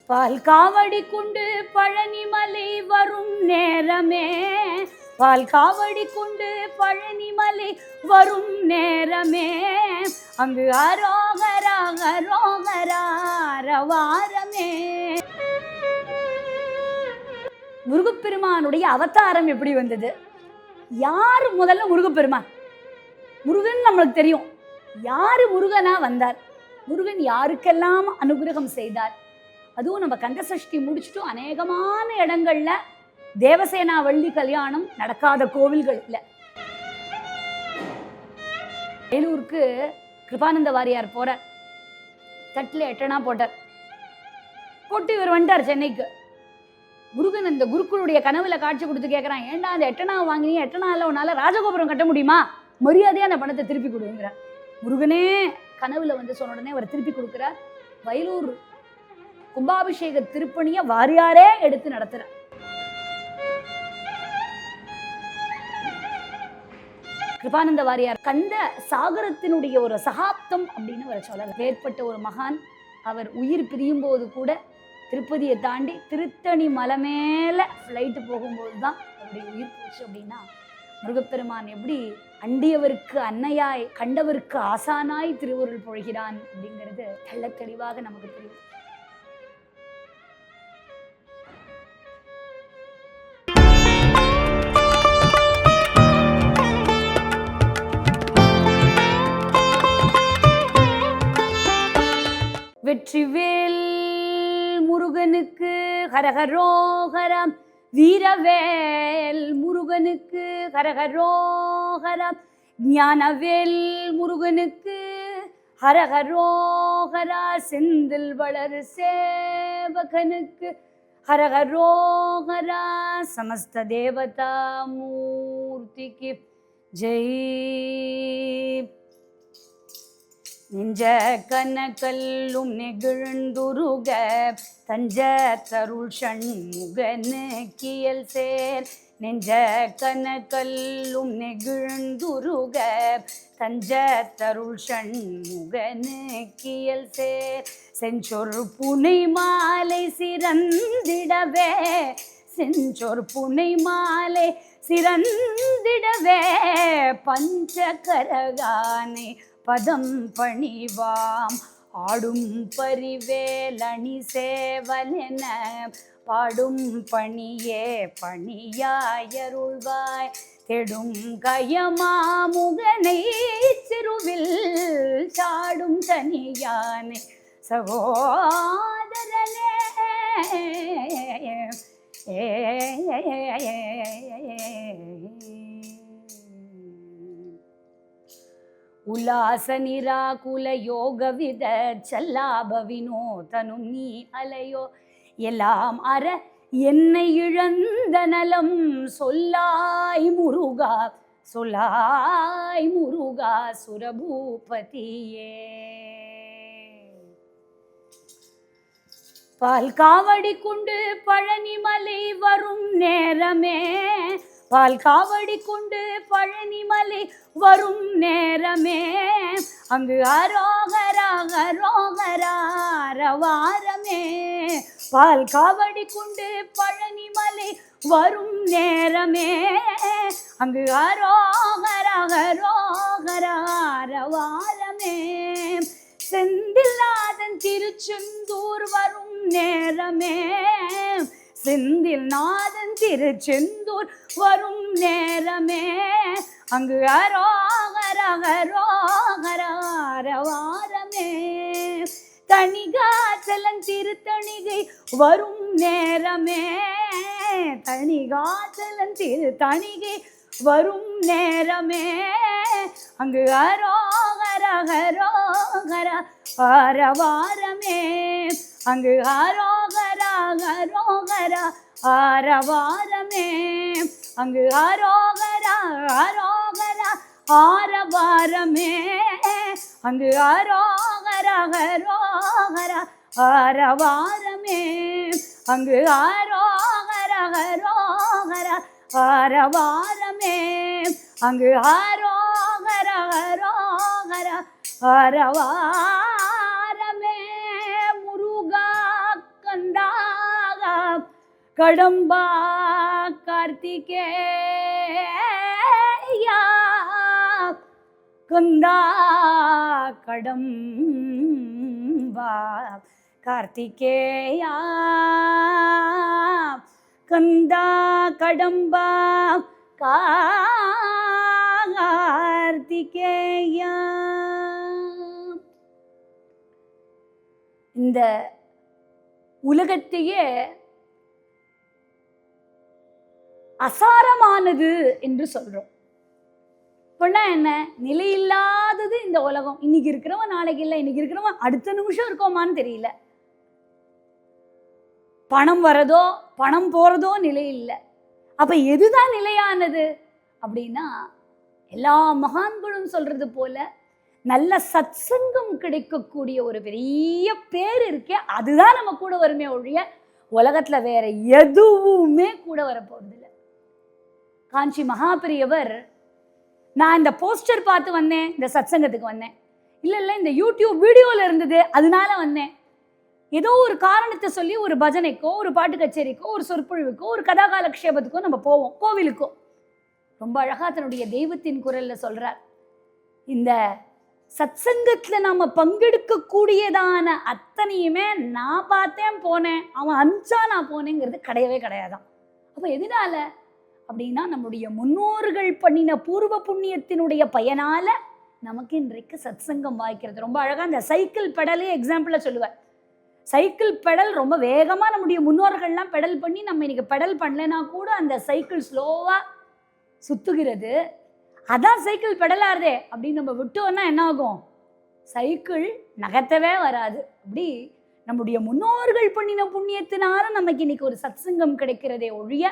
பால் காவடி கொண்டு பழனிமலை வரும் நேரமே, பால் காவடி கொண்டு பழனிமலை வரும் நேரமே, அங்கு அரோகரா அரோகரா அரவாரமே. முருகப்பெருமானுடைய அவதாரம் எப்படி வந்தது? யாரு முதல்ல முருகப்பெருமான்? முருகன் நம்மளுக்கு தெரியும். யாரு முருகனா வந்தார்? முருகன் யாருக்கெல்லாம் அனுகிரகம் செய்தார்? அதுவும் நம்ம கந்தசஷ்டி முடிச்சுட்டு அநேகமான இடங்கள்ல தேவசேனா வள்ளி கல்யாணம் நடக்காத கோவில்கள் இல்லை. வேலூருக்கு கிருபானந்த வாரியார் போறார். தட்டில் 8 அணா போட்டார். போட்டு இவர் வந்துட்டார் சென்னைக்கு. முருகன் அந்த குருக்களுடைய கனவுல காட்சி கொடுத்து கேட்கறான், ஏண்டா அந்த 8 அணா வாங்கினீங்க, 8 அணா இல்லை உன்னால ராஜகோபுரம் கட்ட முடியுமா, மரியாதையா அந்த பணத்தை திருப்பி கொடுங்கிறார். முருகனே கனவுல வந்து சொன்ன உடனே அவர் திருப்பி கொடுக்கிறார். வயலூர் கும்பாபிஷேக திருப்பணியை வாரியாரே எடுத்து நடத்துறார். கிருபானந்த வாரியார் கந்த சாகரத்தினுடைய ஒரு சகாப்தம் அப்படின்னு அவர் சொல்லலாம். ஏற்பட்ட ஒரு மகான். அவர் உயிர் பிரியும் போது கூட திருப்பதியை தாண்டி திருத்தணி மலை மேல ஃப்ளைட்டு போகும்போது தான் அவருடைய உயிர் போச்சு. அப்படின்னா முருகப்பெருமான் எப்படி அண்டியவருக்கு அன்னையாய் கண்டவருக்கு ஆசானாய் திருவருள் பொழிகிறான் அப்படிங்கிறது தெள்ள தெளிவாக நமக்கு தெரியும். வெற்றிவேல் முருகனுக்கு ஹரஹரோஹரம், வீரவேல் முருகனுக்கு ஹரஹரோஹரம், ஞானவேல் முருகனுக்கு ஹரஹரோஹரா, செந்தில் வளர் சேவகனுக்கு ஹரஹரோஹரா, சமஸ்த தேவதா மூர்த்திக்கு ஜெய். நெஞ்ச கனகல்லும் நெகிழ்ந்துருக தஞ்ச தருள் ஷண்முகனு கியல் சேர், நெஞ்ச கனகல்லும் நெகிழ்ந்துருக தஞ்ச தருள் ஷண்முகனு கியல் சேர், செஞ்சொர் புனை மாலை சிறந்திடவே, செஞ்சொர் புனை மாலை சிறந்திடவே, பஞ்சகரகானை பதம் பணிவாம் ஆடும் பரிவேலணி சேவலென, பாடும் பணியே பணியாயருள்வாய், தெடும் கயமாமுகனை சிறுவில் சாடும் தனியானை சகோதரனே. உல்லாச நிராகுல யோக வித சல்லாப வினோதனும் நீ அலையோ, எல்லாம் அற என்னை இழந்த நலம் சொல்லாய் முருகா, சொல்லாய் முருகா சுரபூபதியே. பால் காவடி கொண்டு பழனிமலை வரும் நேரமே, பால் காவடி கொண்டு பழனிமலை வரும் நேரமே, அங்கு அரோகரா அரோகரா அரவாரமே, பால் காவடி கொண்டு பழனிமலை வரும் நேரமே, அங்கு அரோகரா அரோகரா அரவாரமே, செந்தில்நாதன் திருச்செந்தூர் வரும் நேரமே, செந்தில் நாதன் திருச்செந்தூர் வரும் நேரமே, அங்கு அரோகரா அரோகரா அரவாரமே, தணிகாச்சலன் திருத்தணிகை வரும் நேரமே, தணிகாச்சலன் திருத்தணிகை வரும் நேரமே, அங்கு அரோகரா அரோகரா அரவாரமே, அங்கு அரோகரா அரோகரா அரவாரமே, அங்கு அரோகரா அரோகரா ஆரவாரமே, அங்கு அரோகரா அரோகரா அரவாரமே, அங்கு அரோகரா அரோகரா அரவாரமே, அங்கு அரோகரா அரோகரா அரவாரமே. முருகா கந்தா கடம்பா கார்த்திகேயா கந்தா கடம்பா கார்த்திகேயா கந்தா கடம்பா கார்த்திகேயா. இந்த உலகத்தையே அசாரமானது என்று சொல்றோம். இப்பனா என்ன, நிலையில்லாதது இந்த உலகம். இன்னைக்கு இருக்கிறவன் நாளைக்கு இல்லை, இன்னைக்கு இருக்கிறவன் அடுத்த நிமிஷம் இருக்கோமான்னு தெரியல. பணம் வரதோ பணம் போறதோ நிலை இல்லை. அப்ப எதுதான் நிலையானது அப்படின்னா, எல்லா மகான்களும் சொல்றது போல நல்ல சத்சங்கம் கிடைக்கக்கூடிய ஒரு பெரிய பேர் இருக்கே, அதுதான் நம்ம கூட வருமே ஒழிய உலகத்துல வேற எதுவுமே கூட வரப்போறது இல்லை. காஞ்சி மகாபெரியவர், நான் இந்த போஸ்டர் பார்த்து வந்தேன், இந்த சத்சங்கத்துக்கு வந்தேன், இல்லை இந்த யூடியூப் வீடியோல இருந்தது அதனால வந்தேன், ஏதோ ஒரு காரணத்தை சொல்லி ஒரு பஜனைக்கோ ஒரு பாட்டு கச்சேரிக்கோ ஒரு சொற்பொழிவுக்கோ ஒரு கதாகாலக்ஷேபத்துக்கோ நம்ம போவோம், கோவிலுக்கோ. ரொம்ப அழகா தன்னுடைய தெய்வத்தின் குரல்ல சொல்றார், இந்த சத்சங்கத்துல நாம பங்கெடுக்கக்கூடியதான அத்தனையுமே நான் பார்த்தேன் போனேன், அவன் அஞ்சா நான் போனேங்கிறது கிடையவே கிடையாதான். அப்ப எதனால அப்படின்னா, நம்முடைய முன்னோர்கள் பண்ணின பூர்வ புண்ணியத்தினுடைய பயனால நமக்கு இன்றைக்கு சத்சங்கம் வாய்க்கிறது. ரொம்ப அழகா இந்த சைக்கிள் பெடலே எக்ஸாம்பிள சொல்லுவார். சைக்கிள் பெடல் ரொம்ப வேகமா நம்முடைய முன்னோர்கள்லாம் பெடல் பண்ணி நம்ம இன்னைக்கு பெடல் பண்ணலன்னா கூட அந்த சைக்கிள் ஸ்லோவா சுத்துகிறது. அதான் சைக்கிள் பெடலாருதே அப்படின்னு நம்ம விட்டோம்னா என்ன ஆகும், சைக்கிள் நகர்த்தவே வராது. அப்படி நம்முடைய முன்னோர்கள் பண்ணின புண்ணியத்தினால நமக்கு இன்னைக்கு ஒரு சத்சங்கம் கிடைக்கிறதே ஒழிய,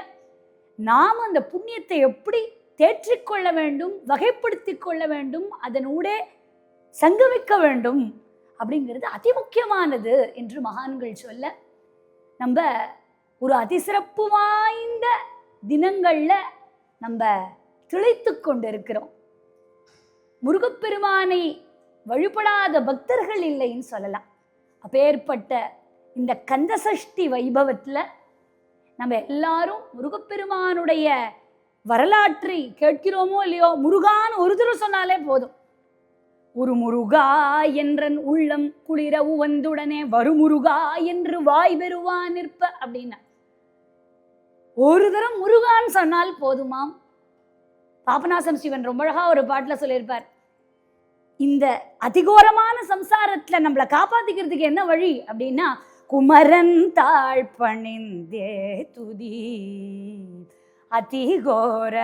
நாம் அந்த புண்ணியத்தை எப்படி தேற்றிக்கொள்ள வேண்டும், வகைப்படுத்தி கொள்ள வேண்டும், அதனூடே சங்கமிக்க வேண்டும் அப்படிங்கிறது அதிமுக்கியமானது என்று மகான்கள் சொல்ல, நம்ம ஒரு அதிசிறப்பு வாய்ந்த தினங்கள்ல நம்ம திளைத்து கொண்டிருக்கிறோம். முருகப்பெருமானை வழிபடாத பக்தர்கள் இல்லைன்னு சொல்லலாம். அப்பேற்பட்ட இந்த கந்தசஷ்டி வைபவத்துல நம்ம எல்லாரும் முருகப்பெருமானுடைய வரலாற்றை கேட்கிறோமோ இல்லையோ, முருகான்னு ஒரு தடவை சொன்னாலே போதும். ஒரு முருகா என்றன் உள்ளம் குளிர உவந்துடனே வருமுருகா என்று வாய் பெறுவா நிற்ப அப்படின்னா, ஒரு தரம் முருகான்னு சொன்னால் போதுமாம். பாபநாசம் சிவன் ரொம்ப அழகா ஒரு பாட்டுல சொல்லியிருப்பார், இந்த அதிகோரமான சம்சாரத்துல நம்மளை காப்பாத்திக்கிறதுக்கு என்ன வழி அப்படின்னா, குமரன் தாழ் பணிந்தே துதி அதிகோர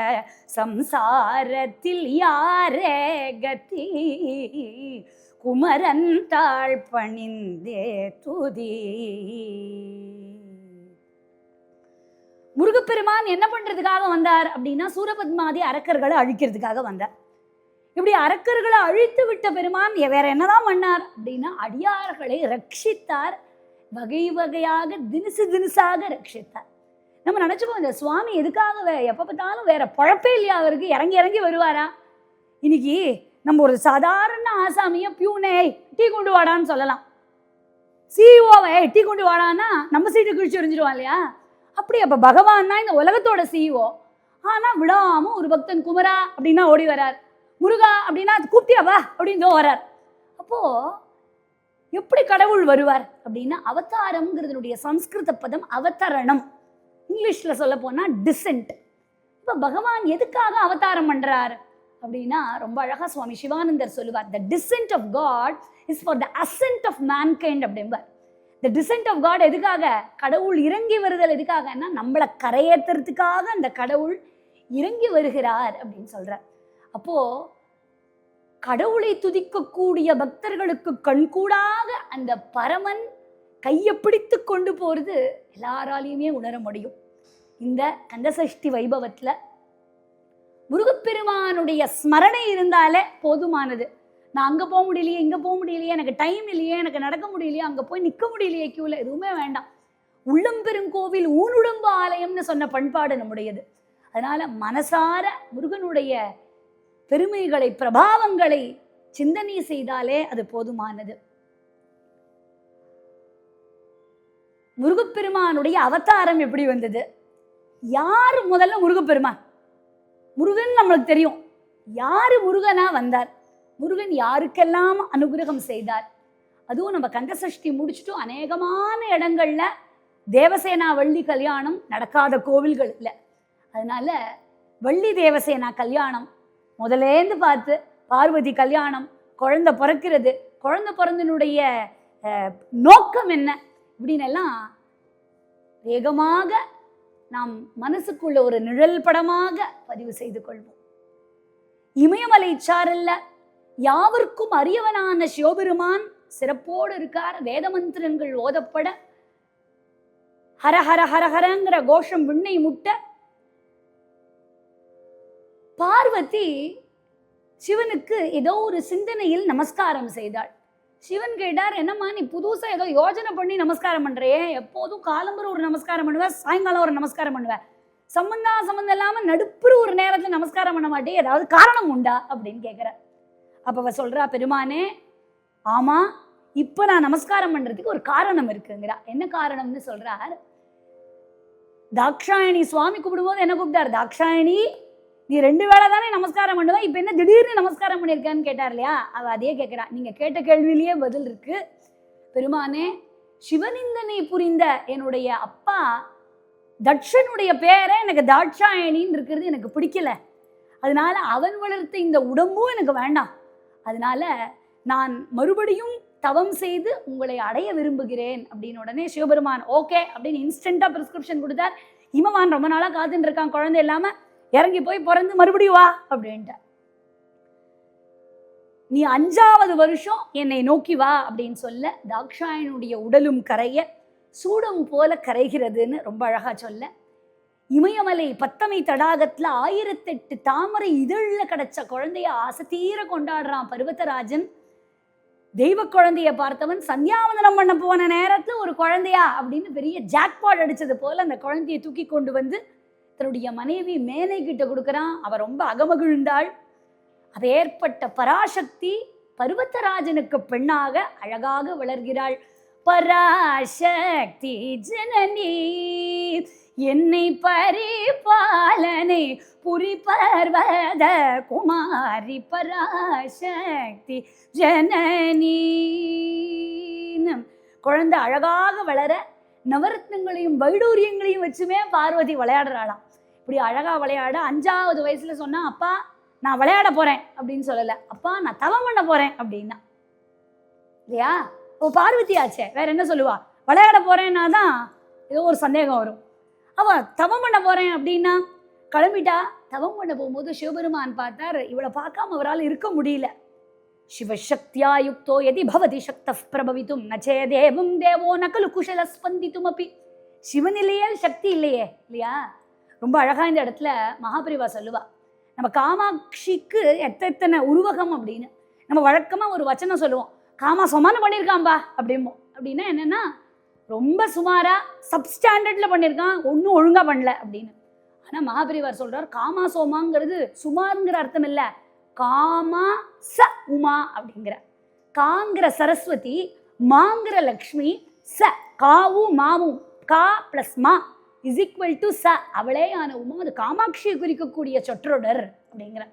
சம்சாரத்தில் யாரே கதி, குமரன் தாழ் பணிந்தே துதி. முருகப்பெருமான் என்ன பண்றதுக்காக வந்தார் அப்படின்னா, சூரபத்மாதி அரக்கர்களை அழிக்கிறதுக்காக வந்தார். இப்படி அரக்கர்களை அழித்து விட்ட பெருமான் வேற என்னதான் பண்ணார் அப்படின்னா, அடியார்களை ரட்சித்தார், வகை வகையாக தினுசு தினுசாக ரட்சித்தார். நம்ம நினைச்சுப்போம், இந்த சுவாமி எதுக்காக எப்ப பார்த்தாலும் வேற பழப்பே இல்லையா அவருக்கு, இறங்கி இறங்கி வருவாரா. இன்னைக்கு நம்ம ஒரு சாதாரண ஆசாமிய பியூனே டீ கொண்டு வாடான்னு சொல்லலாம், சிஇஓவை டீ கொண்டு வாடான்னா நம்ம சீட்டு கிழிச்சு எறிஞ்சிடுவான் இல்லையா. அப்படி அப்ப பகவான் தான் இந்த உலகத்தோட சிஇஓ. ஆனா விடாம ஒரு பக்தன் குமரா அப்படின்னா ஓடி வரார், முருகா அப்படின்னா கூப்பிட்டியாவா அப்படின்னு வரார். அப்போ எப்படி கடவுள் வருவார் அப்படின்னா, அவதாரம்ங்கிறதுனுடைய சம்ஸ்கிருத பதம் அவதரணம், இங்கிலீஷ்ல சொல்ல போனா டிசென்ட். இப்ப பகவான் எதுக்காக அவதாரம் பண்றார் அப்படின்னா, ரொம்ப அழகா சுவாமி சிவானந்தர் சொல்லுவார், the descent of God is for the ascent of mankind அப்படிம்பார். the descent of God எதுக்காக, கடவுள் இறங்கி வருதல் எதுக்காகன்னா, நம்மளை கரையேற்றுறதுக்காக அந்த கடவுள் இறங்கி வருகிறார் அப்படின்னு சொல்றார். அப்போ கடவுளை துதிக்கக்கூடிய பக்தர்களுக்கு கண்கூடாக அந்த பரமன் கையை பிடித்து கொண்டு போறது எல்லாராலையுமே உணர முடியும். இந்த கந்தசஷ்டி வைபவத்துல முருகப்பெருமானுடைய ஸ்மரணை இருந்தாலே போதுமானது. நான் அங்க போக முடியலையே, இங்க போக முடியலையே, எனக்கு டைம் இல்லையே, எனக்கு நடக்க முடியலையே, அங்க போய் நிற்க முடியலையே கியூல, எதுவுமே வேண்டாம். உள்ளம் பெருங்கோவில் ஊனுடம்பு ஆலயம்னு சொன்ன பண்பாடு நம்முடையது. அதனால மனசார முருகனுடைய பெருமைகளை பிரபாவங்களை சிந்தனை செய்தாலே அது போதுமானது. முருகப்பெருமானுடைய அவதாரம் எப்படி வந்தது? யாரு முதல்ல முருகப்பெருமான்? முருகன் நம்மளுக்கு தெரியும். யாரு முருகனா வந்தார்? முருகன் யாருக்கெல்லாம் அனுகிரகம் செய்தார்? அதுவும் நம்ம கந்தசஷ்டி முடிச்சுட்டும் அநேகமான இடங்கள்ல தேவசேனா வள்ளி கல்யாணம் நடக்காத கோவில்கள் இல்லை. அதனால வள்ளி தேவசேனா கல்யாணம் முதலேந்து பார்த்து, பார்வதி கல்யாணம், குழந்தை பிறக்கிறது, குழந்தை பிறந்தனுடைய நோக்கம் என்ன இப்படின்னு எல்லாம் வேகமாக நாம் மனசுக்குள்ள ஒரு நிழல் படமாக பதிவு செய்து கொள்வோம். இமயமலை சாரல்ல யாவருக்கும் அறியவனான சிவபெருமான் சிறப்போடு இருக்கார். வேத மந்திரங்கள் ஓதப்பட ஹர ஹர ஹர ஹரங்கிற கோஷம் விண்ணை முட்ட பார்வதி சிவனுக்கு ஏதோ ஒரு சிந்தனையில் நமஸ்காரம் செய்தாள். சிவன் கேட்டார், என்னம்மா நீ புதுசா ஏதோ யோஜனை பண்ணி நமஸ்காரம் பண்றையே, எப்போதும் காலம்புற ஒரு நமஸ்காரம் பண்ணுவேன், சாயங்காலம் ஒரு நமஸ்காரம் பண்ணுவேன், சம்பந்தம் இல்லாம நடுப்புற ஒரு நேரத்துல நமஸ்காரம் பண்ண மாட்டே, ஏதாவது காரணம் உண்டா அப்படின்னு கேட்கிற. அப்ப அவ சொல்றா, பெருமானே ஆமா, இப்ப நான் நமஸ்காரம் பண்றதுக்கு ஒரு காரணம் இருக்குங்கிறா. என்ன காரணம்னு சொல்றார். தாக்ஷாயணி சுவாமி கூப்பிடும்போது என்ன கூப்பிட்டார்? தாக்ஷாயணி நீ 2 வேளை தானே நமஸ்காரம் பண்ணுவேன், இப்ப என்ன திடீர்னு நமஸ்காரம் பண்ணியிருக்கான்னு கேட்டார் இல்லையா? அவ அதே கேட்கிறா. நீங்க கேட்ட கேள்வியிலேயே பதில் இருக்கு. பெருமானே, சிவனிந்தனை புரிந்த என்னுடைய அப்பா தட்சனுடைய பேரை எனக்கு தாட்சாயணின்னு இருக்கிறது எனக்கு பிடிக்கல. அதனால அவன் வளர்த்த இந்த உடம்பும் எனக்கு வேண்டாம். அதனால நான் மறுபடியும் தவம் செய்து உங்களை அடைய விரும்புகிறேன் அப்படின்னு உடனே சிவபெருமான் ஓகே அப்படின்னு இன்ஸ்டன்டா பிரிஸ்கிரிப்ஷன் கொடுத்தார். இமவான் ரொம்ப நாளா காத்துட்டு இருக்கான், குழந்தை இல்லாம, இறங்கி போய் பிறந்து மறுபடியும் வா அப்படின்ட்டு. நீ 5வது வருஷம் என்னை நோக்கி வா அப்படின்னு சொல்ல தாக்ஷாயனுடைய உடலும் கரைய சூடம் போல கரைகிறதுன்னு ரொம்ப அழகா சொல்ல, இமயமலை பத்தமை தடாகத்துல 1008 தாமரை இதழ்ல கிடைச்ச குழந்தைய ஆசத்தீர கொண்டாடுறான் பர்வதராஜன். தெய்வ குழந்தைய பார்த்தவன் சந்தியாவந்தனம் பண்ண போன நேரத்துல ஒரு குழந்தையா அப்படின்னு பெரிய ஜாக்பாட் அடிச்சது போல அந்த குழந்தையை தூக்கி கொண்டு வந்து தன்னுடைய மனைவி மேனை கிட்ட கொடுக்கறான். அவ ரொம்ப அகமகிழ்ந்தாள். அது ஏற்பட்ட பராசக்தி பர்வதராஜனுக்கு பெண்ணாக அழகாக வளர்கிறாள். பராசக்தி ஜனனி என்னை பரிபாலனை புரி பர்வத குமாரி பராசக்தி ஜனனி. குழந்தை அழகாக வளர நவரத்னங்களையும் வைடூரியங்களையும் வச்சுமே பார்வதி விளையாடுறாளாம். இப்படி அழகா விளையாட 5வது வயசுல சொன்னா, அப்பா நான் விளையாட போறேன் அப்படின்னு சொல்லல, அப்பா நான் தவம் பண்ண போறேன் அப்படின்னா இல்லையா? ஓ பார்வதி ஆச்சே, வேற என்ன சொல்லுவா? விளையாட போறேன்னா தான் ஏதோ ஒரு சந்தேகம் வரும். அவ தவம் பண்ண போறேன் அப்படின்னா கிளம்பிட்டா. தவம் பண்ண போகும்போது சிவபெருமான் பார்த்தார். இவளை பார்க்காம அவரால் இருக்க முடியல. சிவசக்தியா யுக்தோ யதி பவதி சக்தः பிரபவித்தும் நச்சே தேவம் தேவோ நகலு குஷல ஸ்பந்தித்தும் அப்படி. சிவனிலேயே சக்தி இல்லையே இல்லையா? ரொம்ப அழகா இந்த இடத்துல மகாபிரிவா சொல்லுவா, நம்ம காமாட்சிக்கு எத்தனை உருவகம் அப்படின்னு. நம்ம வழக்கமா ஒரு வச்சனம் சொல்லுவோம், காமா சமானம் பண்ணியிருக்காம்பா அப்படிம்போம். அப்படின்னா என்னன்னா ரொம்ப சுமாரா சப்ஸ்டாண்டர்ட்ல பண்ணியிருக்கான், ஒன்றும் ஒழுங்கா பண்ணல அப்படின்னு. ஆனா மகாபிரிவார் சொல்றார், காமா சோமாங்கிறது சுமாருங்கிற அர்த்தம் இல்லை, காமா ச உமா அப்படிங்கிற. காங்கிற சரஸ்வதி, மாங்கிற லக்ஷ்மி, ச காவும் மாவும், கா பிளஸ் மா இஸ் ஈக்குவல் டு ச, அவளேயான உமா. அது காமாட்சியை குறிக்கக்கூடிய சொற்றொடர் அப்படிங்கிற.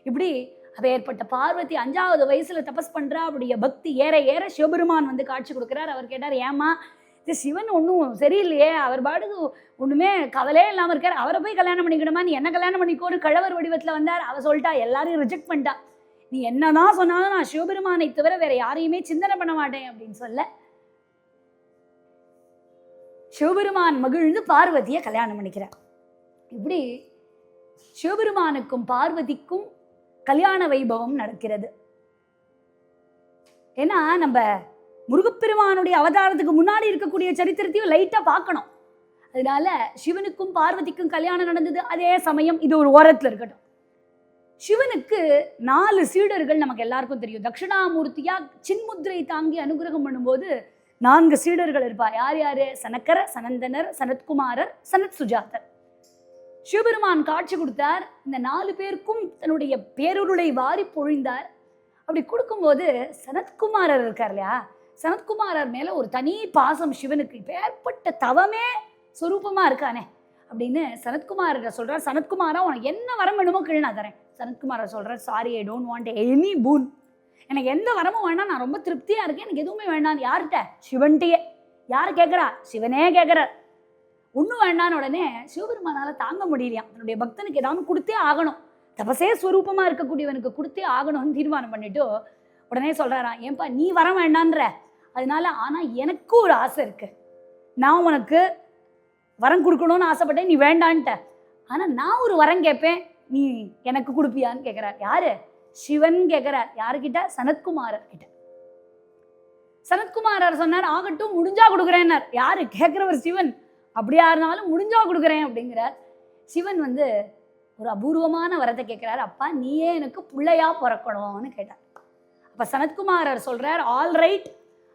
இப்படி அவ ஏற்பட்ட பார்வதி 5வது வயசுல தபஸ் பண்றா. அவருடைய பக்தி ஏற ஏற சிவபெருமான் வந்து காட்சி கொடுக்கிறார். அவர் கேட்டார், ஏமா இது சிவன் ஒன்றும் சரியில்லையே, அவர் பாடுக்கு ஒண்ணுமே கவலையே இல்லாம இருக்கார், அவரை போய் கல்யாணம் பண்ணிக்கணுமா, நீ என்ன கல்யாணம் பண்ணிக்கோன்னு கழவர் வடிவத்துல வந்தார். அவ சொல்லிட்டா, எல்லாரையும் ரிஜெக்ட் பண்ணிட்டா, நீ என்னதான் சொன்னாலும் நான் சிவபெருமானை தவிர வேற யாரையுமே சிந்தனை பண்ண மாட்டேன் அப்படின்னு சொல்ல சிவபெருமான் மகிழ்ந்து பார்வதியை கல்யாணம் பண்ணிக்கிறார். இப்படி சிவபெருமானுக்கும் பார்வதிக்கும் கல்யாண வைபவம் நடக்கிறது. ஏன்னா நம்ம முருகப்பெருமானுடைய அவதாரத்துக்கு முன்னாடி இருக்கக்கூடிய சரித்திரத்தையும் லைட்டா பார்க்கணும். அதனால சிவனுக்கும் பார்வதிக்கும் கல்யாணம் நடந்தது. அதே சமயம் இது ஒரு ஓரத்துல இருக்கட்டும். சிவனுக்கு 4 சீடர்கள் நமக்கு எல்லாருக்கும் தெரியும். தட்சிணாமூர்த்தியா சின்முத்திரை தாங்கி அனுகிரகம் பண்ணும்போது 4 சீடர்கள் இருப்பா. யார் யாரு? சனக்கர, சனந்தனர், சனத்குமாரர், சனத் சுஜாதர். சிவபெருமான் காட்சி கொடுத்தார். இந்த 4 பேருக்கும் தன்னுடைய பேருருளை வாரி பொழிந்தார். அப்படி கொடுக்கும்போது சனத்குமாரர் இருக்கார் இல்லையா, சனத்குமாரர் மேல ஒரு தனி பாசம் சிவனுக்கு. இப்போ ஏற்பட்ட தவமே சொரூபமா இருக்கானே அப்படின்னு சனத்குமாரர் சொல்றார். சனத்குமாரா உனக்கு என்ன வரம் வேணுமோ கீழே நான் தரேன். சனத்குமாரர் சொல்றார், sorry, I don't want any boon. எனக்கு எந்த வரமும் வேண்டாம், நான் ரொம்ப திருப்தியா இருக்கேன், எனக்கு எதுவுமே வேண்டாம். யார்கிட்ட? சிவன்கிட்டயே. யார் கேட்குறா? சிவனே கேட்குறார். ஒன்றும் வேண்டான்னு உடனே சிவபெருமானால தாங்க முடியலையாம். தன்னுடைய பக்தனுக்கு ஏதாவது கொடுத்தே ஆகணும், தபசே ஸ்வரூபமா இருக்கக்கூடியவனுக்கு கொடுத்தே ஆகணும்னு தீர்மானம் பண்ணிட்டு உடனே சொல்றாராம், ஏன்பா நீ வர வேண்டான்ற, அதனால ஆனா எனக்கு ஒரு ஆசை இருக்கு, நான் உனக்கு வரம் கொடுக்கணும்னு ஆசைப்பட்டேன், நீ வேண்டான்ட்ட, ஆனா நான் ஒரு வரம் கேட்பேன், நீ எனக்கு கொடுப்பியான்னு கேட்கிறார். யாரு? சிவன் கேட்கிறார். யாருக்கிட்ட? சனத்குமாரர் கிட்ட. சனத்குமாரர் சொன்னார், ஆகட்டும், முடிஞ்சா கொடுக்குறேன்னார். யாரு? கேட்கிறவர் சிவன். அப்படியா இருந்தாலும் முடிஞ்சா கொடுக்குறேன் அப்படிங்கிறார். சிவன் ஒரு அபூர்வமான வரத்தை கேட்கிறார். அப்பா நீயே எனக்கு பிள்ளையா பிறக்கணும்னு கேட்டார். அப்ப சனத்குமாரர் சொல்றார், ஆல் ரைட்,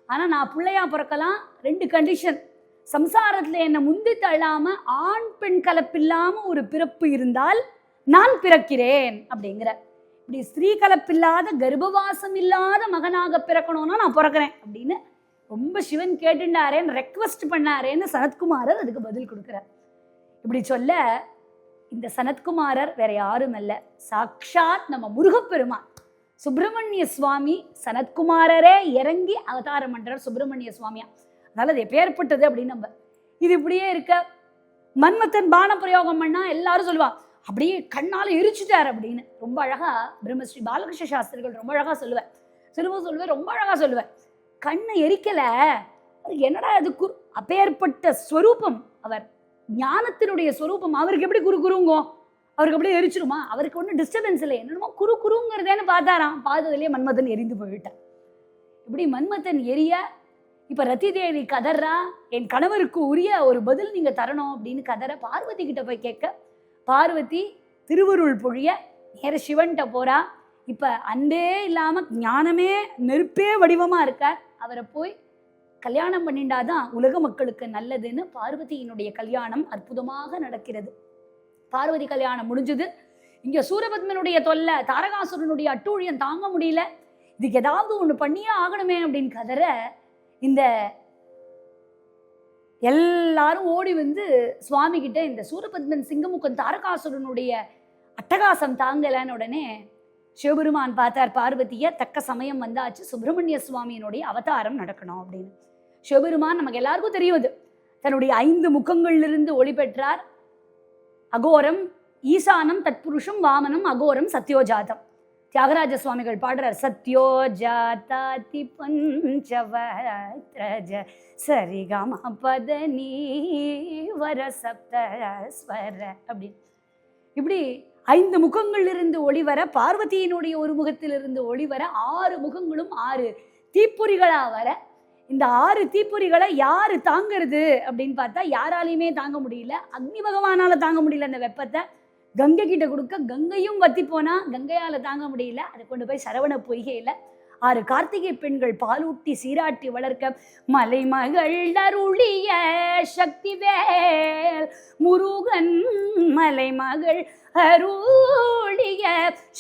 ஆனா நான் பிள்ளையா பிறக்கலாம், 2 கண்டிஷன். சம்சாரத்துல என்னை முந்தி தள்ளாம ஆண் பெண் கலப்பில்லாம ஒரு பிறப்பு இருந்தால் நான் பிறக்கிறேன் அப்படிங்கிற. இப்படி ஸ்திரீ கலப்பில்லாத கர்ப்பவாசம் இல்லாத மகனாக பிறக்கணும்னா நான் பிறக்கிறேன் அப்படின்னு ரொம்ப சிவன் கேட்டுண்டாரேன்னு ரெக்வஸ்ட் பண்ணாரேன்னு சனத்குமாரர் அதுக்கு பதில் கொடுக்குறார். இப்படி சொல்ல இந்த சனத்குமாரர் வேற யாரும் அல்ல, சாக்ஷாத் நம்ம முருகப்பெருமான் சுப்பிரமணிய சுவாமி. சனத்குமாரரே இறங்கி அவதாரம் பண்றார் சுப்பிரமணிய சுவாமியா. அதனால அது எப்பேற்பட்டது அப்படின்னு நம்ம இது இப்படியே இருக்க. மன்மத்தன் பான பிரயோகம் பண்ணா எல்லாரும் சொல்லுவா அப்படியே கண்ணால எரிச்சுட்டார் அப்படின்னு. ரொம்ப அழகா பிரம்மஸ்ரீ பாலகிருஷ்ண சாஸ்திரிகள் ரொம்ப அழகா சொல்லுவேன் ரொம்ப அழகா சொல்லுவேன். கண்ணை எரிக்கல, என்னடா அது அப்பேற்பட்ட ஸ்வரூபம், அவர் ஞானத்தினுடைய ஸ்வரூபம், அவருக்கு எப்படி குருங்கோ, அவருக்கு அப்படியே எரிச்சிருமா? அவருக்கு ஒன்றும் டிஸ்டர்பன்ஸ் இல்லை, என்னமோ குருங்கிறதேன்னு பார்த்தாராம். பார்த்ததுலேயே மன்மதன் எரிந்து போய்விட்டான். இப்படி மன்மதன் எரிய இப்ப ரதி தேவி கதறா, என் கணவருக்கு உரிய ஒரு பதில் நீங்க தரணும் அப்படின்னு கதற பார்வதி கிட்ட போய் கேட்க, பார்வதி திருவருள் பொழிய நேர சிவன்கிட்ட போறா. இப்ப அன்பே இல்லாம ஞானமே நெருப்பே வடிவமா இருக்கார், அவரை போய் கல்யாணம் பண்ணிண்டாதான் உலக மக்களுக்கு நல்லதுன்னு பார்வதியினுடைய கல்யாணம் அற்புதமாக நடக்கிறது. பார்வதி கல்யாணம் முடிஞ்சது. இங்க சூரபத்மனுடைய தொல்லை, தாரகாசுரனுடைய அட்டூழியம் தாங்க முடியல, இதுக்கு ஏதாவது ஒண்ணு பண்ணியே ஆகணுமே அப்படின்னு கதற இந்த எல்லாரும் ஓடி சுவாமி கிட்ட இந்த சூரபத்மன் சிங்கமுகன் தாரகாசுரனுடைய அட்டகாசம் தாங்கலன்னு உடனே சிவபெருமான் பார்த்தார் பார்வதியை, தக்க சமயம் வந்தாச்சு, சுப்பிரமணிய சுவாமியினுடைய அவதாரம் நடக்கணும் அப்படின்னு. சிவபெருமான் நமக்கு எல்லாருக்கும் தெரியுது, தன்னுடைய 5 முகங்களிலிருந்து ஒளி பெற்றார். அகோரம், ஈசானம், தத்புருஷம், வாமனம், அகோரம், சத்யோஜாதம். தியாகராஜ சுவாமிகள் பாடுறார், சத்யோஜாதி பஞ்சவத்ரஜ சரிகம பதனி வர சப்தஸ்வர அப்படின்னு. இப்படி 5 முகங்களிலிருந்து ஒளிவர, பார்வதியினுடைய ஒரு முகத்திலிருந்து ஒளிவர 6 முகங்களும் 6 தீப்பொறிகளா வர, இந்த 6 தீப்பொறிகளை யாரு தாங்கிறது அப்படின்னு பார்த்தா யாராலையுமே தாங்க முடியல. அக்னி பகவானால தாங்க முடியல அந்த வெப்பத்தை. கங்கை கிட்ட கொடுக்க கங்கையும் வத்தி போனா, கங்கையால தாங்க முடியல. அதை கொண்டு போய் சரவண பொய்கையில 6 கார்த்திகை பெண்கள் பாலூட்டி சீராட்டி வளர்க்க, மலைமகள் அருளிய சக்திவேல் முருகன், மலைமகள் அருளிய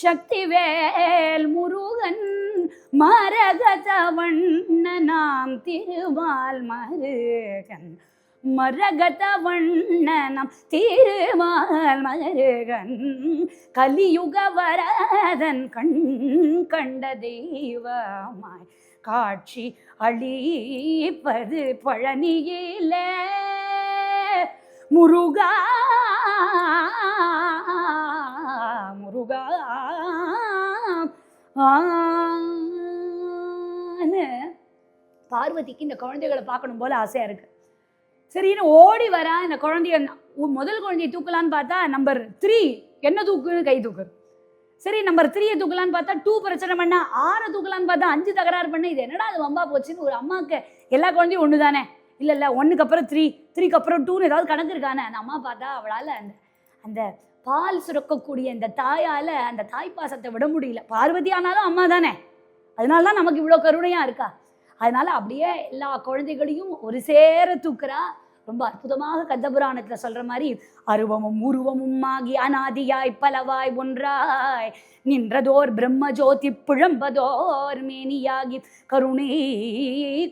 சக்திவேல் முருகன், மரகதவண்ணனாம் திருமால் மருகன், மரகதவண்ணனம் திருமால் மருகன், கலியுக வரதன் கண் கண்ட தெய்வமாய் காட்சி அளிப்பது பழனியில முருகா முருகா பார்வதிக்கு இந்த குழந்தைகளை பார்க்கணும் போல ஆசையா இருக்கு. சரின்னு ஓடி வரா. இந்த குழந்தைய முதல் குழந்தைய தூக்கலான்னு பார்த்தா நம்பர் 3 என்ன தூக்குன்னு கை தூக்கு. சரி நம்பர் 3 தூக்கலான்னு பார்த்தா 2 பிரச்சனை பண்ணா, 6 தூக்கலான்னு பார்த்தா 5 தகராறு பண்ண. இது என்னடா அது வம்பா போச்சுன்னு ஒரு அம்மாவுக்கு எல்லா குழந்தையும் ஒன்று தானே, இல்லை 1க்கு அப்புறம் 3, 3க்கு அப்புறம் 2ன்னு ஏதாவது கணக்கு இருக்கானே. அந்த அம்மா பார்த்தா அவளால் அந்த பால் சுரக்கக்கூடிய இந்த தாயால அந்த தாய்ப்பாசத்தை விட முடியல. பார்வதி ஆனாலும் அம்மா தானே, அதனால தான் நமக்கு இவ்வளோ கருணையா இருக்கா. அதனால அப்படியே எல்லா குழந்தைகளையும் ஒரு சேர தூக்குறா. ரொம்ப அற்புதமாக கந்தபுராணத்துல சொல்ற மாதிரி அருவமும் உருவமும் ஆகி அநாதியாய் பலவாய் ஒன்றாய் நின்றதோர் பிரம்மஜோதி பிழம்பதோர் மேனியாகி கருணை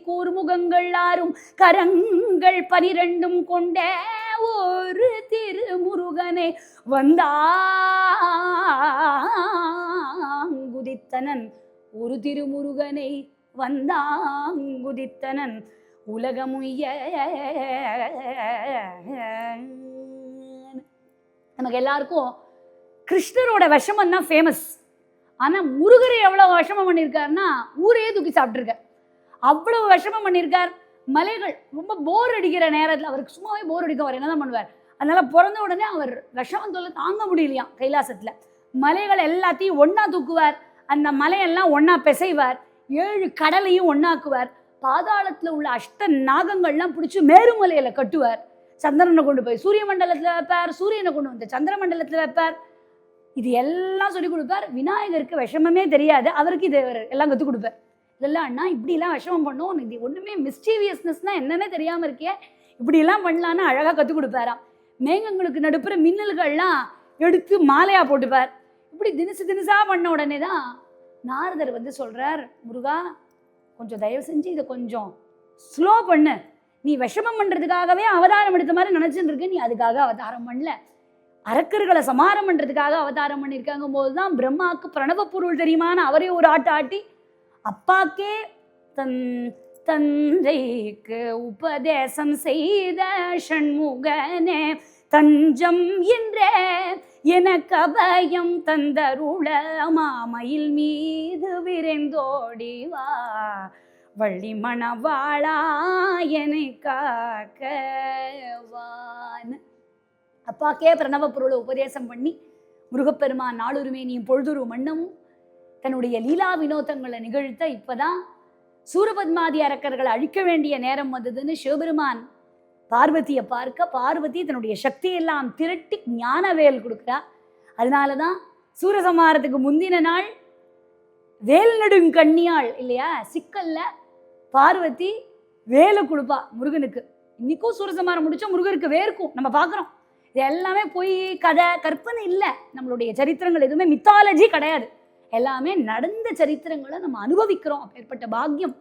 கூர்முகங்கள் ஆறும் கரங்கள் 12 கொண்டே ஒரு திருமுருகனை வந்தாங்குதித்தனன் ஒரு திருமுருகனை வந்தாங்குதித்தனன் உலகமுய்ய. நமக்கு எல்லாருக்கும் கிருஷ்ணரோட விஷமம் தான் ஃபேமஸ். ஆனா முருகரை எவ்வளவு விஷமம் பண்ணியிருக்காருன்னா ஊரே தூக்கி சாப்பிட்டுருக்கார். அவ்வளவு விஷமம் பண்ணியிருக்கார். மலைகள் ரொம்ப போர் அடிக்கிற நேரத்தில் அவருக்கு சும்மாவே போர் அடிக்கும். அவர் என்னதான் பண்ணுவார், அதனால பிறந்த உடனே அவர் விஷமம் தொல்லை தாங்க முடியலையாம். கைலாசத்துல மலைகள் எல்லாத்தையும் ஒன்னா தூக்குவார். அந்த மலையெல்லாம் ஒன்னா பிசைவார். 7 கடலையும் ஒன்னாக்குவார். பாதாளத்துல உள்ள அஷ்ட நாகங்கள்லாம் பிடிச்சி மேருமலையில கட்டுவார். சந்திரனை கொண்டு போய் சூரிய மண்டலத்துல வைப்பார். சூரியனை கொண்டு வந்து சந்திர மண்டலத்துல வைப்பார். இது எல்லாம் சொல்லி கொடுப்பார். விநாயகருக்கு விஷமமே தெரியாது. அவருக்கு இது எல்லாம் கற்றுக் கொடுப்பார். இதெல்லாம் அண்ணா இப்படிலாம் விஷமம் பண்ணோம், இது ஒன்றுமே மிஸ்டீவியஸ்னஸ்னா என்னன்னே தெரியாமல் இருக்கே, இப்படிலாம் பண்ணலான்னு அழகாக கற்றுக் கொடுப்பாராம். மேகங்களுக்கு நடுப்புற மின்னல்கள்லாம் எடுத்து மாலையாக போட்டுப்பார். இப்படி தினசாக பண்ண உடனே தான் நாரதர் வந்து சொல்கிறார், முருகா கொஞ்சம் தயவு செஞ்சு இதை கொஞ்சம் ஸ்லோ பண்ணு. நீ விஷமம் பண்ணுறதுக்காகவே அவதாரம் எடுத்த மாதிரி நினச்சிட்டு இருக்க, நீ அதுக்காக அவதாரம் பண்ணல, அரக்கர்களை சமாரம் பண்ணுறதுக்காக அவதாரம் பண்ணியிருக்காங்க போது தான் பிரம்மாவுக்கு பிரணவ பொருள் தெரியுமான்னு அவரே ஒரு ஆட்டு ஆட்டி அப்பாக்கே தந்தைக்கு உபதேசம் செய்த ஷண்முகனே தஞ்சம் என்றே எனக்கு அபயம் தந்தருள மாமையில் மீது விரைந்தோடிவா வள்ளி மணவாளா என்னை காக்கவான். அப்பாக்கே பிரணவ பொருளை உபதேசம் பண்ணி முருகப்பெருமான் நாளுரிமேனியும் பொழுதுரு மன்னமும் தன்னுடைய லீலா வினோதங்களை நிகழ்த்த இப்பதான் சூரபத்மாதி அரக்கர்களை அழிக்க வேண்டிய நேரம் வந்ததுன்னு சிவபெருமான் பார்வதியை பார்க்க, பார்வதி தன்னுடைய சக்தியெல்லாம் திரட்டி ஞானவேல் கொடுக்குறா. அதனாலதான் சூரசம்ஹாரத்துக்கு முந்தின நாள் வேல் நடுங்கண்ணியாள் இல்லையா, சிக்கல்ல பார்வதி வேலை கொடுப்பா முருகனுக்கு. இன்னைக்கும் சூரசம்ஹாரம் முடிச்சா முருகருக்கு வேர்க்கும், நம்ம பார்க்குறோம். இது எல்லாமே போய் கதை கற்பனை இல்லை. நம்மளுடைய சரித்திரங்கள் எதுவுமே மித்தாலஜி கிடையாது, எல்லாமே நடந்த சரித்திரங்களை நம்ம அனுபவிக்கிறோம். ஏற்பட்ட பாக்கியம்.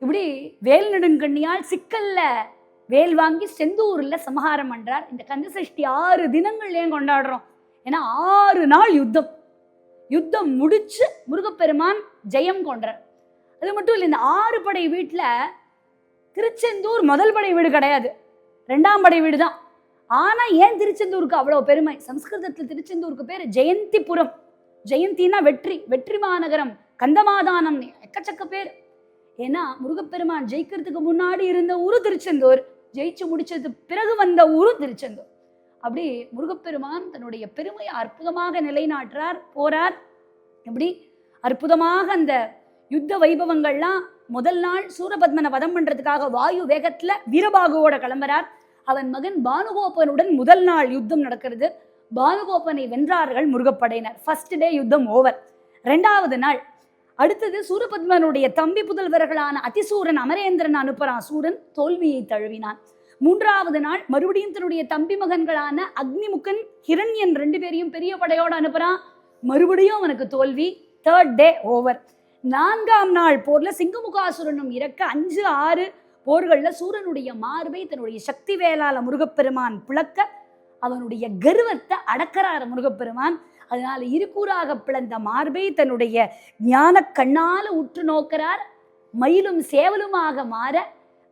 இப்படி வேல் நெடுங்கண்ணியால் சிக்கல்ல வேல் வாங்கி செந்தூர்ல சமஹாரம் பண்றார். இந்த கந்தசஷ்டி 6 தினங்கள் ஏன் கொண்டாடுறோம்? ஏன்னா 6 நாள் யுத்தம் முடிச்சு முருகப்பெருமான் ஜெயம் கொண்டார். அது மட்டும் இல்லை, இந்த 6 படை வீட்டுல திருச்செந்தூர் முதல் படை வீடு கிடையாது, 2ஆம் படை வீடு தான். ஆனா ஏன் திருச்செந்தூருக்கு அவ்வளவு பெருமை? சம்ஸ்கிருதத்தில் திருச்செந்தூருக்கு பேர் ஜெயந்திபுரம். ஜெயந்தினா வெற்றி, வெற்றி மாநகரம், கந்தமாதானம், எக்கச்சக்க பேர். ஏன்னா முருகப்பெருமான் ஜெயிக்கிறதுக்கு முன்னாடி இருந்த ஊரு திருச்செந்தூர், ஜெயிச்சு முடிச்சது பிறகு வந்த ஊரு திருச்செந்தூர். அப்படி முருகப்பெருமான் தன்னுடைய பெருமையை அற்புதமாக நிலைநாட்டுறார், போறார். இப்படி அற்புதமாக அந்த யுத்த வைபவங்கள்லாம் முதல் நாள் சூரபத்மனை வதம் பண்றதுக்காக வாயு வேகத்துல வீரபாகுவோட கிளம்புறார். அவன் மகன் பானுகோபனுடன் முதல் நாள் யுத்தம் நடக்கிறது. பானுகோபனை வென்றார்கள் முருகப்படையினர். ஃபர்ஸ்ட் டே யுத்தம் ஓவர். 2வது நாள் அடுத்தது சூரபத்மனுடைய தம்பி புதல்வர்களான அதிசூரன் அமரேந்திரன் அனுப்புறான். சூரன் தோல்வியை தழுவினான். 3வது நாள் மறுபடியும் தன்னுடைய தம்பி மகன்களான அக்னிமுகன் ஹிரண்யன் 2 பேரையும் பெரிய படையோடு அனுப்புறான். மறுபடியும் அவனுக்கு தோல்வி. 3rd டே ஓவர். 4ஆம் நாள் போர்ல சிங்கமுகாசுரனும் இறக்க 5, 6 போர்கள்ல சூரனுடைய மார்பை தன்னுடைய சக்தி வேளால முருகப்பெருமான் பிளக்க அவனுடைய கர்வத்தை அடக்கிறார் முருகப்பெருமான். அதனால இருக்கூறாக பிளந்த மார்பை தன்னுடைய ஞான கண்ணால உற்று நோக்கிறார். மயிலும் சேவலுமாக மாற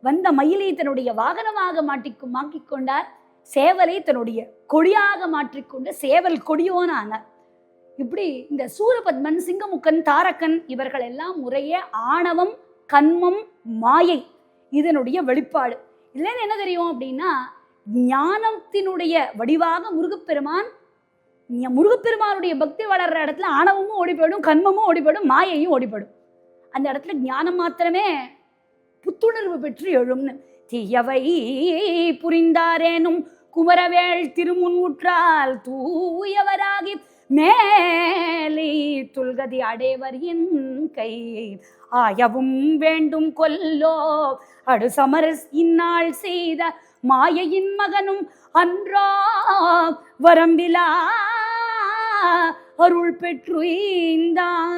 வந்த மயிலை தன்னுடைய வாகனமாக மாற்றிக்கொண்டார். சேவலை தன்னுடைய கொடியாக மாற்றிக்கொண்டு சேவல் கொடியோன் ஆனார். இப்படி இந்த சூரபத்மன், சிங்கமுக்கன், தாரகன் இவர்கள் எல்லாம் முறையே ஆணவம், கன்மம், மாயை இதனுடைய வெளிப்பாடு. இதுல என்ன தெரியும் அப்படின்னா, ஞானத்தினுடைய வடிவாக முருகப்பெருமானுடைய பக்தி வளர்ற இடத்துல ஆணவமும் ஓடி போயிடும், கன்மமும் ஓடி போயிடும், மாயையும் ஓடி போயிடும். அந்த இடத்துல ஞானம் மாத்திரமே புத்துணர்வு பெற்று எழும்னு. தீயவை புரிந்தாரேனும் குமரவேள் திருமுன் ஊற்றால் தூயவராகி மேலே துல்கதி அடைவர் என் கை ஆயவும் வேண்டும் கொல்லோ அடு சமரஸ் இந்நாள் செய்த மாயையின் மகனும் அன்றா வரம்பிலா அருள் பெற்றுந்தான்.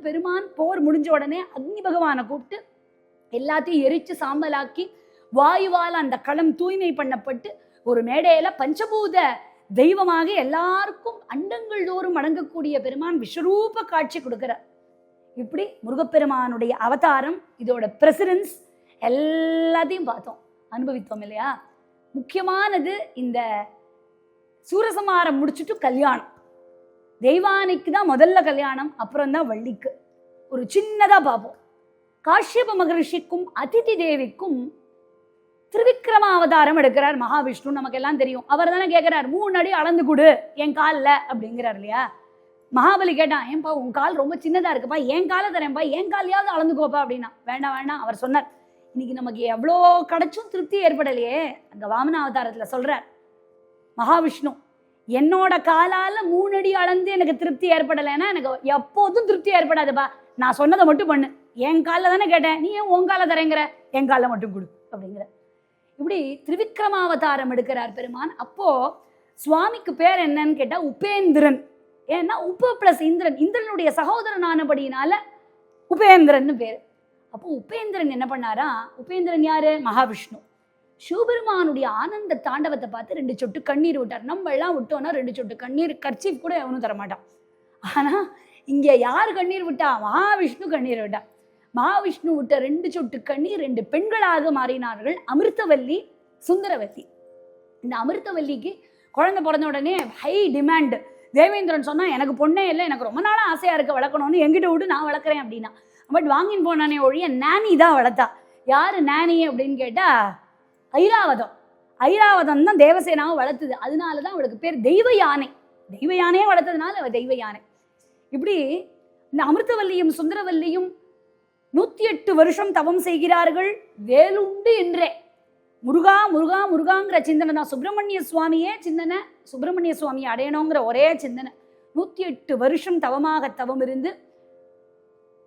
பெருமான் போர் முடிஞ்ச உடனே அக்னி பகவானை கூப்பிட்டு எல்லாத்தையும் எரிச்சு சாம்பலாக்கி வாயுவால் அந்த களம் தூய்மை பண்ணப்பட்டு ஒரு மேடையில பஞ்சபூத தெய்வமாக எல்லாருக்கும் அண்டங்கள் தோறும் வணங்கக்கூடிய பெருமான் விஸ்வரூப காட்சி கொடுக்கிறார். இப்படி முருகப்பெருமானுடைய அவதாரம், இதோட பிரசிடன்ஸ் எல்லாத்தையும் பார்த்தோம், அனுபவித்தோம் இல்லையா. முக்கியமானது இந்த சூரசம்ஹாரம் முடிச்சுட்டு கல்யாணம். தெய்வானைக்கு தான் முதல்ல கல்யாணம், அப்புறம் தான் வள்ளிக்கு. ஒரு சின்னதா பார்ப்போம். காஷ்யப மகரிஷிக்கும் அதிதி தேவிக்கும் திருவிக்ரம அவதாரம் எடுக்கிறார் மகாவிஷ்ணு. நமக்கு எல்லாம் தெரியும். அவர் தானே கேட்கிறார், 3 அடி அளந்து கொடு என் காலில் அப்படிங்கிறார் இல்லையா. மகாபலி கேட்டான், ஏன்பா உன் கால் ரொம்ப சின்னதா இருக்குப்பா, என் காலை தரேன்ப்பா, என் காலையாவது அளந்துக்கோப்பா அப்படின்னா. வேண்டாம் வேண்டாம், அவர் சொன்னார், இன்னைக்கு நமக்கு எவ்வளோ கிடைச்சும் திருப்தி ஏற்படலையே. அங்க வாமன அவதாரத்துல சொல்றார் மகாவிஷ்ணு, என்னோட காலால 3 அடி அளந்து எனக்கு திருப்தி ஏற்படலைன்னா எனக்கு எப்போதும் திருப்தி ஏற்படாதுப்பா. நான் சொன்னதை மட்டும் பண்ணு, என் காலில் தானே கேட்டேன், நீ ஏன் உன் காலை தரேங்கிற, என் காலில் மட்டும் கொடு அப்படிங்கிற. இப்படி திரிவிக்ரமாவதாரம் எடுக்கிறார் பெருமான். அப்போ சுவாமிக்கு பேர் என்னன்னு கேட்டா உபேந்திரன். ஏன்னா உப பிளஸ் இந்திரன், இந்திரனுடைய சகோதரன் ஆனபடினால உபேந்திரன் பேர். அப்போ உபேந்திரன் என்ன பண்ணாரா, உபேந்திரன் யாரு, மகாவிஷ்ணு. சிவபெருமானுடைய ஆனந்த தாண்டவத்தை பார்த்து 2 சொட்டு கண்ணீர் விட்டார். நம்ம எல்லாம் விட்டோம்னா 2 சொட்டு கண்ணீர் கர்ச்சீஃப் கூட எவனும் தரமாட்டான். ஆனா இங்க யார் கண்ணீர் விட்டா, மகாவிஷ்ணு கண்ணீர் விட்டா. மகாவிஷ்ணு விட்ட 2 சொட்டு கண்ணீர் 2 பெண்களாக மாறினார்கள், அமிர்தவல்லி, சுந்தரவல்லி. இந்த அமிர்தவல்லிக்கு குழந்தை பிறந்த உடனே ஹை டிமாண்ட். தேவேந்திரன் சொன்னா, எனக்கு பொண்ணே இல்லை, எனக்கு ரொம்ப நாளாக ஆசையா இருக்க வளர்க்கணும்னு, எங்கிட்ட விட்டு நான் வளர்க்குறேன் அப்படின்னா. பட் வாங்கின்னு போனானே ஒழிய நானி தான் வளர்த்தா. யாரு நானி அப்படின்னு கேட்டா ஐராவதம். ஐராவதம் தான் தேவசேனாவை வளர்த்துது. அதனாலதான் அவளுக்கு பேர் தெய்வ யானை. தெய்வ யானையே வளர்த்ததுனால அவ தெய்வ யானை. இப்படி இந்த அமிர்தவல்லியும் சுந்தரவல்லியும் 108 வருஷம் தவம் செய்கிறார்கள். வேலுண்டு என்றே முருகா முருகா முருகாங்கிற சிந்தனை தான். சுப்பிரமணிய சுவாமியே சிந்தனை, சுப்பிரமணிய சுவாமியை அடையணுங்கிற ஒரே சிந்தனை. 108 வருஷம் தவமாக தவம் இருந்து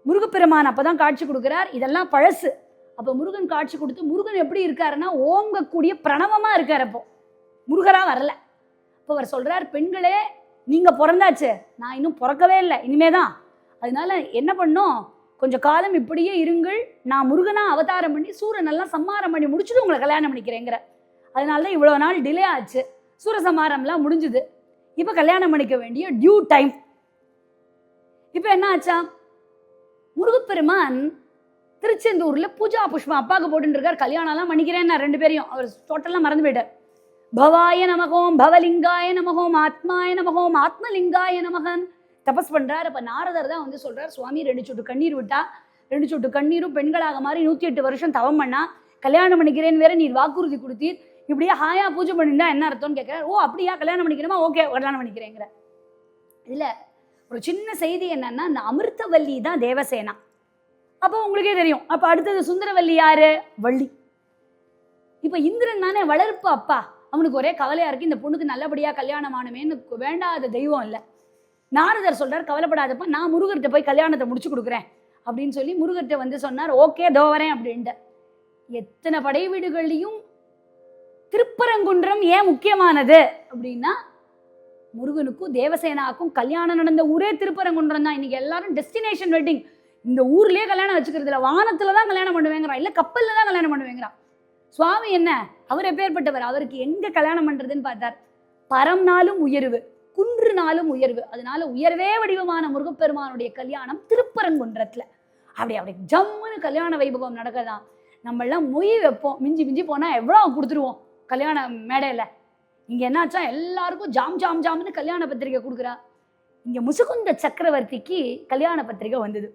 முருகப்பெருமான் அப்பதான் காட்சி கொடுக்கிறார். இதெல்லாம் பழசு. அப்ப முருகன் காட்சி கொடுத்து, முருகன் எப்படி இருக்காருன்னா ஓங்கக்கூடிய பிரணவமா இருக்காரு. அப்போ முருகரா வரல. இப்போ அவர் சொல்றார், பெண்களே நீங்க பிறந்தாச்சு, நான் இன்னும் பிறக்கவே இல்லை, இனிமேதான். அதனால என்ன பண்ணும், கொஞ்சம் காலம் இப்படியே இருங்கள், நான் முருகனா அவதாரம் பண்ணி சூரனெல்லாம் சம்மாரம் பண்ணி முடிச்சுட்டு உங்களை கல்யாணம் பண்ணிக்கிறேங்கிற. அதனாலதான் இவ்வளவு நாள் டிலே ஆச்சு. சூரசம்மாரம்லாம் முடிஞ்சுது. இப்ப கல்யாணம் பண்ணிக்க வேண்டிய டியூ டைம். இப்ப என்ன ஆச்சா, முருகப்பெருமான் திருச்செந்தூர்ல பூஜா புஷ்பம் அப்பாவுக்கு போட்டு இருக்கார். கல்யாணம் எல்லாம் பண்ணிக்கிறேன் நான் 2 பேரையும். அவர் டோட்டலா மறந்து போயிட்டார். பவாய நமகோம், பவலிங்காய நமகோம், ஆத்மாய நமகோம், ஆத்மலிங்காய நமகன் தபஸ் பண்றார். அப்ப நாரதர் தான் வந்து சொல்றார், சுவாமி 2 சொட்டு கண்ணீர் விட்டா, 2 சொட்டு கண்ணீரும் பெண்களாக மாறி 108 வருஷம் தவம் பண்ணா, கல்யாணம் பண்ணிக்கிறேன்னு வேற நீர் வாக்குறுதி கொடுத்தீர், இப்படியே ஹாயா பூஜை பண்ணிருந்தா என்ன அர்த்தம்னு கேட்கிறார். ஓ அப்படியா, கல்யாணம் பண்ணிக்கிறோமா, ஓகே கல்யாணம் பண்ணிக்கிறேங்கிற. இதுல ஒரு சின்ன செய்தி என்னன்னா, அந்த அமிர்தவல்லி தான் தேவசேனா. அப்போ உங்களுக்கே தெரியும். அப்ப அடுத்தது சுந்தரவல்லி யாரு, வள்ளி. இப்ப இந்திரன் தானே வளர்ப்பு அப்பா, அவனுக்கு ஒரே கவலையா இருக்கு, இந்த பொண்ணுக்கு நல்லபடியா கல்யாணம் ஆனுமேன்னு. வேண்டாத தெய்வம் இல்லை. நாரதர் சொல்றார், கவலைப்படாதப்பா, நான் முருகர்கிட்ட போய் கல்யாணத்தை முடிச்சு கொடுக்குறேன் அப்படின்னு சொல்லி முருகர்கிட்ட வந்து சொன்னார். ஓகே தோ வரேன் அப்படின்ட்டு. எத்தனை படை வீடுகள்லையும் திருப்பரங்குன்றம் ஏன் முக்கியமானது அப்படின்னா, முருகனுக்கும் தேவசேனாக்கும் கல்யாணம் நடந்த ஊரே திருப்பரங்குன்றம் தான். இன்னைக்கு எல்லாரும் டெஸ்டினேஷன் வெட்டிங், இந்த ஊர்லயே கல்யாணம் வச்சுக்கிறது இல்லை, வானத்துலதான் கல்யாணம் பண்ணுவேங்கிறான், இல்ல கப்பல்ல தான் கல்யாணம் பண்ணுவேங்கிறான். சுவாமி என்ன, அவர் எப்பேற்பட்டவர், அவருக்கு எங்க கல்யாணம் பண்றதுன்னு பார்த்தார். பரம்னாலும் உயர்வு, குன்றுனாலும் உயர்வு. அதனால உயர்வே வடிவமான முருகப்பெருமானுடைய கல்யாணம் திருப்பரங்குன்றத்துல. அப்படி ஜம்முன்னு கல்யாண வைபவம் நடக்கதான். நம்ம எல்லாம் மொய் வைப்போம், மிஞ்சி மிஞ்சி போனா எவ்வளவு கொடுத்துருவோம் கல்யாண மேடையில. இங்க என்னாச்சா, எல்லாருக்கும் ஜாம் ஜாம் ஜாம்னு கல்யாண பத்திரிகை கொடுக்குறா. இங்க முசுகுந்த சக்கரவர்த்திக்கு கல்யாண பத்திரிகை வந்தது.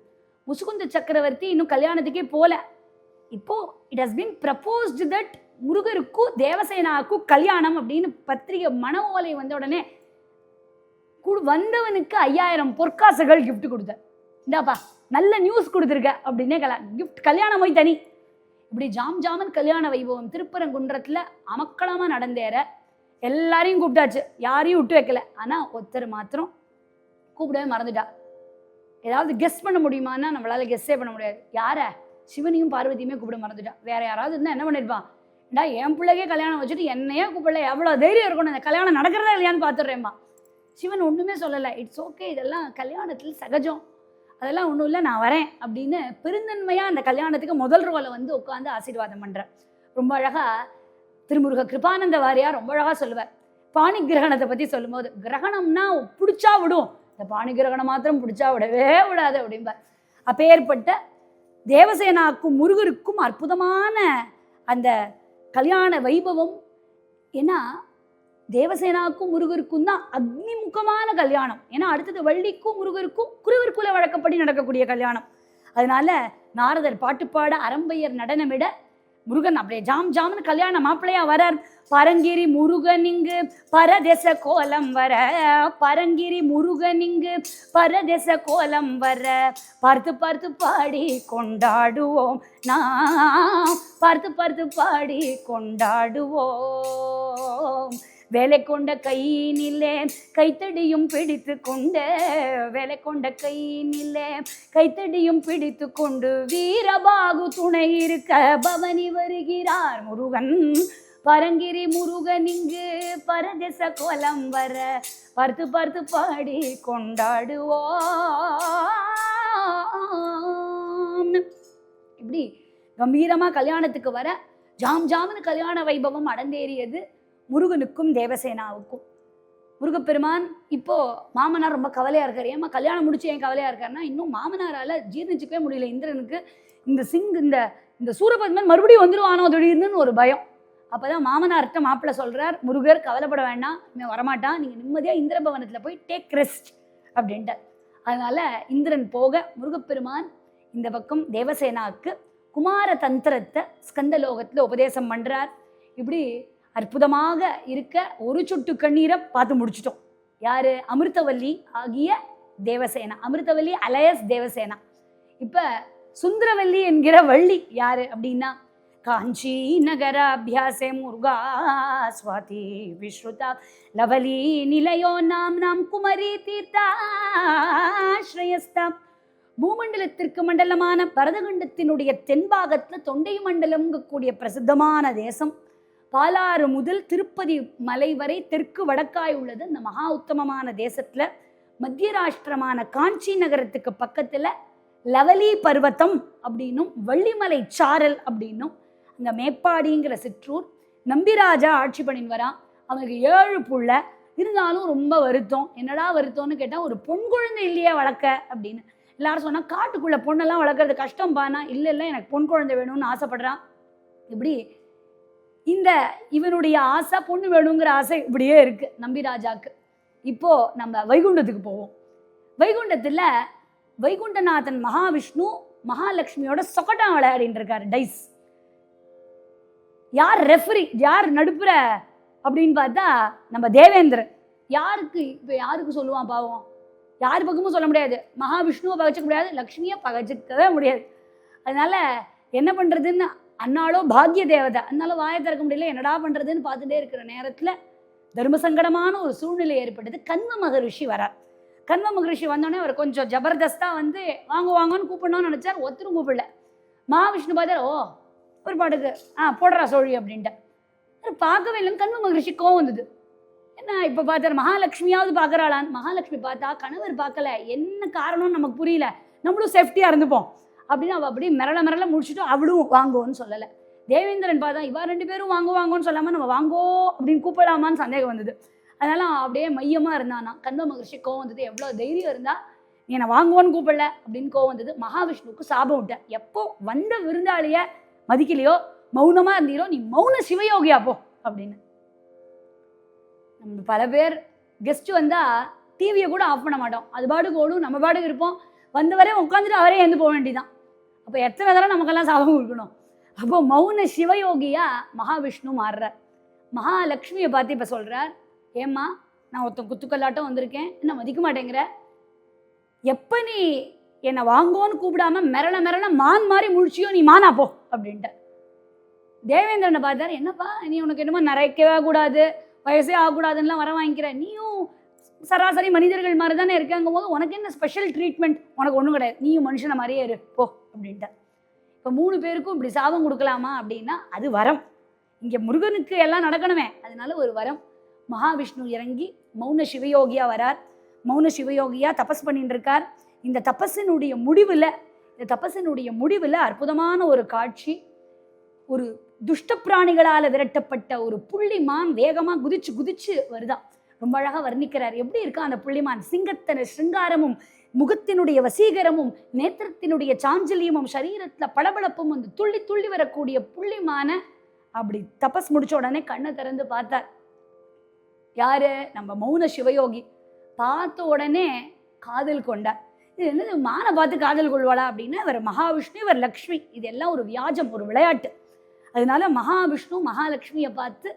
முசுகுந்த சக்கரவர்த்தி இன்னும் கல்யாணத்துக்கே போல. இப்போ it has been proposed that முருகருக்கும் தேவசேனாவுக்கும் கல்யாணம் அப்படின்னு பத்திரிகை மன ஓலை வந்த உடனே வந்தவனுக்கு 5000 பொற்காசுகள் கிஃப்ட் கொடுத்த. இந்தாப்பா நல்ல நியூஸ் கொடுத்துருக்க அப்படின்னே கிஃப்ட், கல்யாணம் போய் தனி. இப்படி ஜாம் ஜாமன் கல்யாண வைபவம் திருப்பரங்குன்றத்துல அமக்களமா நடந்தேற எல்லாரையும் கூப்பிட்டாச்சு, யாரையும் விட்டு வைக்கல. ஆனால் ஒருத்தர் மாத்திரம் கூப்பிடவே மறந்துட்டா. ஏதாவது கெஸ் பண்ண முடியுமான்னா நம்மளால கெஸ்ஸே பண்ண முடியாது. யாரை? சிவனையும் பார்வதியுமே கூப்பிட மறந்துட்டா. வேற யாராவது இருந்தால் என்ன பண்ணியிருப்பான்? ஏண்டா என் பிள்ளைக்கே கல்யாணம் வச்சுட்டு என்னையே கூப்பிடல, எவ்வளோ தைரியம் இருக்கணும், இந்த கல்யாணம் நடக்கிறதா இல்லையான்னு பார்த்துடுறேம்மா. சிவன் ஒன்றுமே சொல்லலை. இட்ஸ் ஓகே, இதெல்லாம் கல்யாணத்தில் சகஜம், அதெல்லாம் ஒன்றும் இல்லை, நான் வரேன் அப்படின்னு பெருந்தன்மையாக அந்த கல்யாணத்துக்கு முதல் ரோலை வந்து உட்காந்து ஆசீர்வாதம் பண்ணுறேன். ரொம்ப அழகாக திருமுருக கிருபானந்த வாரியார் ரொம்ப அழகாக சொல்லுவார். பாணி கிரகணத்தை பற்றி சொல்லும்போது, கிரகணம்னா பிடிச்சா விடும், இந்த பாணி கிரகணம் மாத்திரம் பிடிச்சா விடவே விடாது அப்படிம்பார். அப்பேற்பட்ட தேவசேனாவுக்கும் முருகருக்கும் அற்புதமான அந்த கல்யாண வைபவம். ஏன்னா தேவசேனாவுக்கும் முருகருக்கும் தான் அக்னிமுகமான கல்யாணம். ஏன்னா அடுத்தது வள்ளிக்கும் முருகருக்கும் குருவர் குல வழக்கப்படி நடக்கக்கூடிய கல்யாணம். அதனால நாரதர் பாட்டுப்பாட, அரம்பையர் நடனமிட, முருகன் அப்படியே ஜாம் ஜாம்னு கல்யாண மாப்பிள்ளையா வரார். பரங்கிரி முருகனிங்கு பரதேச கோலம் வர, பரங்கிரி முருகனிங்கு பரதேச கோலம் வர, பார்த்து பார்த்து பாடி கொண்டாடுவோம் நாம், பார்த்து பார்த்து பாடி கொண்டாடுவோம். வேலை கொண்ட கையினிலே கைத்தடியும் பிடித்து கொண்டு, வேலை கொண்ட கையினிலே கைத்தடியும் பிடித்து கொண்டு, வீரபாகு துணை இருக்க பவனி வருகிறார் முருகன். பரங்கிரி முருகன் இங்கு பரதேச கோலம் வர, பார்த்து பார்த்து பாடி கொண்டாடுவோம். இப்படி கம்பீரமா கல்யாணத்துக்கு வர ஜாம் ஜாம்னு கல்யாண வைபவம் அடந்தேறியது முருகனுக்கும் தேவசேனாவுக்கும். முருகப்பெருமான் இப்போ மாமனார் ரொம்ப கவலையா இருக்காரு. ஏமா கல்யாணம் முடிச்சு ஏன் கவலையா இருக்காருன்னா, இன்னும் மாமனாரால ஜீர்ணிச்சுக்கவே முடியல இந்திரனுக்கு. இந்த சூரபத்மன் மறுபடியும் வந்துடுவானோ திடீர்னு ஒரு பயம். அப்பதான் மாமனார்கிட்ட மாப்பிள்ளை சொல்றார், முருகர் கவலைப்பட வேண்டாம், இவன் வரமாட்டான், நீங்க நிம்மதியா இந்திரபவனத்துல போய் டேக் ரெஸ்ட் அப்படின்ட்டு. அதனால இந்திரன் போக முருகப்பெருமான் இந்த பக்கம் தேவசேனாவுக்கு குமார தந்திரத்தை ஸ்கந்தலோகத்துல உபதேசம் பண்றார். இப்படி அற்புதமாக இருக்க ஒரு சொட்டு கண்ணீரை பார்த்து முடிச்சிட்டோம். யாரு? அமிர்தவல்லி ஆகிய தேவசேனா, அமிர்தவல்லி அலையஸ் தேவசேனா. இப்ப சுந்தரவல்லி என்கிற வள்ளி யாரு அப்படின்னா, காஞ்சி நகராபியாசே முருகா ஸ்வாதி விஸ்ருதா லவலி நிலையோ நாம் நாம் குமரி தீர்த்தாஸ்ரயஸ்தா. பூமண்டலத்திற்கு மண்டலமான பரதகண்டத்தினுடைய தென்பாகத்துல தொண்டை மண்டலம் கூடிய பிரசித்தமான தேசம். பாலாறு முதல் திருப்பதி மலை வரை தெற்கு வடக்காய் உள்ளது. இந்த மகா உத்தமமான தேசத்துல மத்திய ராஷ்டிரமான காஞ்சி நகரத்துக்கு பக்கத்துல லவலி பர்வத்தம் அப்படின்னும் வள்ளிமலை சாரல் அப்படின்னும் அங்க மேப்பாடிங்கிற சிற்றூர். நம்பிராஜா ஆட்சி பண்ணின்னு வரான். அவனுக்கு 7 புள்ள இருந்தாலும் ரொம்ப வருத்தம். என்னடா வருத்தம்னு கேட்டா, ஒரு பொன் குழந்தை இல்லையே வளர்க்க அப்படின்னு. எல்லாரும் சொன்னா, காட்டுக்குள்ள பொண்ணெல்லாம் வளர்க்கறது கஷ்டம் பானா. இல்லை இல்லை, எனக்கு பொன் குழந்தை வேணும்னு ஆசைப்படுறான். இப்படி இந்த இவனுடைய ஆசை, பொண்ணு வேணுங்கிற ஆசை இப்படியே இருக்கு நம்பிராஜாக்கு. இப்போ நம்ம வைகுண்டத்துக்கு போவோம். வைகுண்டத்துல வைகுண்டநாதன் மகாவிஷ்ணு மகாலட்சுமியோட சொக்கட்டான் விளையாடிட்டு இருக்காரு, டைஸ். யார் ரெஃபரி, யார் நடுப்புற அப்படின்னு பார்த்தா நம்ம தேவேந்திரன். யாருக்கு சொல்லுவான் பாவம்? யார் பக்கமும் சொல்ல முடியாது. மகாவிஷ்ணுவை பகச்சிக்க முடியாது, லக்ஷ்மியை பகச்சிக்கவே முடியாது. அதனால என்ன பண்றதுன்னு, அன்னாலோ பாக்ய தேவதை, அதனால வாயை திறக்க முடியல, என்னடா பண்றதுன்னு பார்த்துட்டே இருக்கிற நேரத்துல தர்ம சங்கடமான ஒரு சூழ்நிலை ஏற்பட்டது. கன்வ மகரிஷி வரார். கன்வ மகரிஷி வந்தோடனே அவர் கொஞ்சம் ஜபர்தஸ்தா வந்து வாங்குவாங்கன்னு கூப்பிடணும்னு நினைச்சார். ஒருத்தரும் கூப்பிடல. மகாவிஷ்ணு பார்த்தார், ஓ ஒரு பாட்டுக்கு போடுறா சோழி அப்படின்ட்டு. பார்க்கவே இல்லைன்னு கன்வ மகரிஷி கோவம் வந்தது. என்ன இப்போ பார்த்தார், மகாலட்சுமியாவது பார்க்குறாளான்னு. மகாலட்சுமி பார்த்தா கணவர் பார்க்கல. என்ன காரணம்னு நமக்கு புரியல, நம்மளும் சேஃப்டியாக இருந்துப்போம் அப்படின்னு அவள் அப்படியே மிரள முடிச்சுட்டு அவளும் வாங்குவோன்னு சொல்லலை. தேவேந்திரன் பார்த்தா இவா 2 பேரும் வாங்குவாங்கன்னு சொல்லாமல் நம்ம வாங்கோ அப்படின்னு கூப்பிடாமான்னு சந்தேகம் வந்தது. அதனால அப்படியே மையமாக இருந்தானா. கன்வ மகரிஷி கோவம் வந்தது. எவ்வளோ தைரியம் இருந்தால் நீ என்னை வாங்குவோன்னு கூப்பிடல அப்படின்னு கோவம் வந்தது. மகாவிஷ்ணுவுக்கு சாபம் விட்டேன், எப்போ வந்த விருந்தாளிய மதிக்கலையோ, மௌனமாக இருந்தீரோ, நீ மௌன சிவயோகியா போ அப்படின்னு. நம்ம பல பேர் கெஸ்ட் வந்தால் டிவியை கூட ஆஃப் பண்ண மாட்டோம், அது பாட்டுக்கு ஓடும், நம்ம பாட்டுக்கு இருப்போம். வந்தவரே உட்காந்துட்டு அவரே எழுந்து போக வேண்டியதான். அப்போ எத்தனை தடவை நமக்கெல்லாம் சாபம் கொடுக்கணும்? அப்போ மௌன சிவயோகியா மகாவிஷ்ணு மாறுறார். மகாலட்சுமியை பார்த்து இப்போ சொல்கிறார், ஏம்மா நான் ஒருத்தன் குத்துக்கல்லாட்டம் வந்திருக்கேன், என்ன மதிக்க மாட்டேங்கிற? எப்போ நீ என்னை வாங்கோன்னு கூப்பிடாம மிரள மான் மாதிரி முழிச்சியோ, நீ மானா போ அப்படின்ட்டு. தேவேந்திரனை பார்த்தார், என்னப்பா நீ உனக்கு என்னமோ நரைக்கவே கூடாது, வயசே ஆகக்கூடாதுன்னா வர வாங்கிக்கிற, நீயும் சராசரி மனிதர்கள் மாதிரி தானே இருக்காங்கும் போது உனக்கு என்ன ஸ்பெஷல் ட்ரீட்மெண்ட், உனக்கு ஒன்றும் கிடையாது, நீயும் மனுஷனை மாதிரியே இரு போ அப்படின்ட்டு. இப்போ 3 பேருக்கும் இப்படி சாபம் கொடுக்கலாமா அப்படின்னா அது வரம். இங்கே முருகனுக்கு எல்லாம் நடக்கணுமே, அதனால ஒரு வரம். மகாவிஷ்ணு இறங்கி மௌன சிவயோகியா வரார். மௌன சிவயோகியா தபஸ் பண்ணிட்டு இருக்கார். இந்த தபஸினுடைய முடிவில் அற்புதமான ஒரு காட்சி. ஒரு துஷ்ட பிராணிகளால் விரட்டப்பட்ட ஒரு புள்ளிமான் வேகமாக குதிச்சு குதிச்சு வருதான். ரொம்ப அழகாக வர்ணிக்கிறார். எப்படி இருக்கா அந்த புள்ளிமான்? சிங்கத்தின சிங்காரமும், முகத்தினுடைய வசீகரமும், நேத்திரத்தினுடைய சாஞ்சலியமும், சரீரத்தில் பளபளப்பும், அந்த துள்ளி துள்ளி வரக்கூடிய புள்ளிமான அப்படி தபஸ் முடிச்ச உடனே கண்ணை திறந்து பார்த்தார். யாரு? நம்ம மௌன சிவயோகி. பார்த்த உடனே காதல் கொண்டார். இது என்னது, மானை பார்த்து காதல் கொள்வாளா அப்படின்னா, இவர் மகாவிஷ்ணு, இவர் லக்ஷ்மி, இதெல்லாம் ஒரு வியாஜம், ஒரு விளையாட்டு. அதனால மகாவிஷ்ணு மகாலட்சுமியை பார்த்து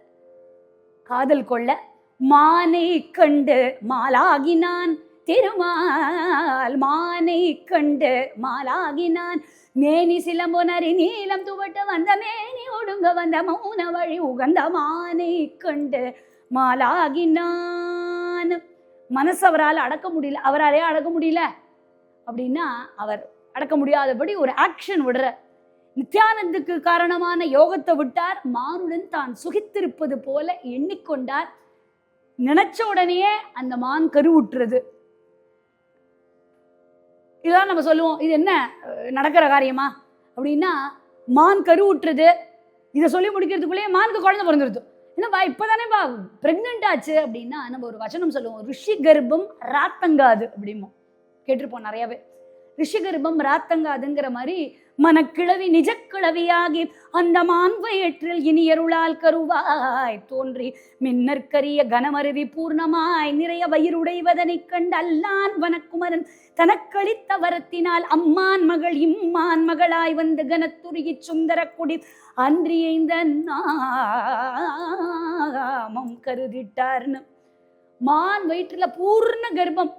காதல் கொள்ள, மானை கண்டு மாலாகினான் திருமால், மானை கண்டு மாலாகினான், மேனி சிலம்பொனரி நீளம் துவட்ட வந்த மேனி ஒடுங்க வந்த மௌன வழி உகந்த மானை கண்டு மாலாகினான். மனசு அவரால் அடக்க முடியல. அவராலே அடக்க முடியல அப்படின்னா, அவர் அடக்க முடியாதபடி ஒரு ஆக்ஷன் விடுற. நித்யானந்துக்கு காரணமான யோகத்தை விட்டார். மானுடன் தான் சுகித்திருப்பது போல எண்ணிக்கொண்டார். நினைச்ச உடனேயே அந்த மான் கருவுற்றுறது. இதெல்லாம் நம்ம சொல்லுவோம், இது என்ன நடக்கிற காரியமா அப்படின்னா, மான் கருவுற்றுறது. இதை சொல்லி முடிக்கிறதுக்குள்ளேயே மானுக்கு குழந்தை பிறந்துருது. என்னப்பா இப்போதானேப்பா பிரெக்னென்ட் ஆச்சு அப்படின்னா, நம்ம ஒரு வச்சனம் சொல்லுவோம், ரிஷி கர்ப்பம் ராத்தங்காது அப்படிமோ, கேட்டிருப்போம் நிறையாவே. ரிஷி கர்ப்பம் ராத்தங்காதுங்கிற மாதிரி மனக்கிழவி நிஜக்கிழவியாகி அந்த மான் வயிற்றில் இனியருளால் கருவாய் தோன்றி மின்னற்கரிய கனமருவி பூர்ணமாய் நிறைய வயிறுடைவதனை கண்டு அல்லான் வனக்குமரன் தனக்களித்த வரத்தினால் அம்மான் மகள் இம்மான் மகளாய் வந்து கனத்துருகி சுந்தர குடி அன்றிய இந்த நாமம் கருதிட்டார்னு. மான் வயிற்றுல பூர்ண கர்ப்பம்,